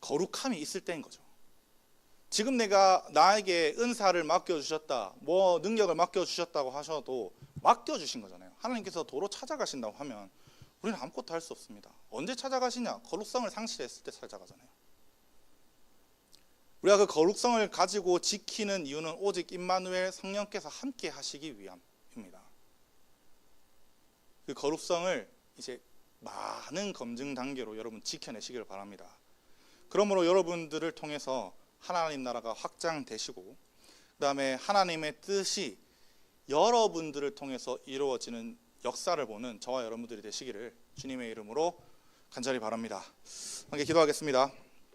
S1: 거룩함이 있을 때인 거죠. 지금 내가 나에게 은사를 맡겨주셨다, 뭐 능력을 맡겨주셨다고 하셔도 맡겨주신 거잖아요. 하나님께서 도로 찾아가신다고 하면 우리는 아무것도 할 수 없습니다. 언제 찾아가시냐? 거룩성을 상실했을 때 찾아가잖아요. 우리가 그 거룩성을 가지고 지키는 이유는 오직 임마누엘 성령께서 함께 하시기 위함입니다. 그 거룩성을 이제 많은 검증 단계로 여러분 지켜내시길 바랍니다. 그러므로 여러분들을 통해서 하나님 나라가 확장되시고 그 다음에 하나님의 뜻이 여러분들을 통해서 이루어지는 역사를 보는 저와 여러분들이 되시기를 주님의 이름으로 간절히 바랍니다. 함께 기도하겠습니다.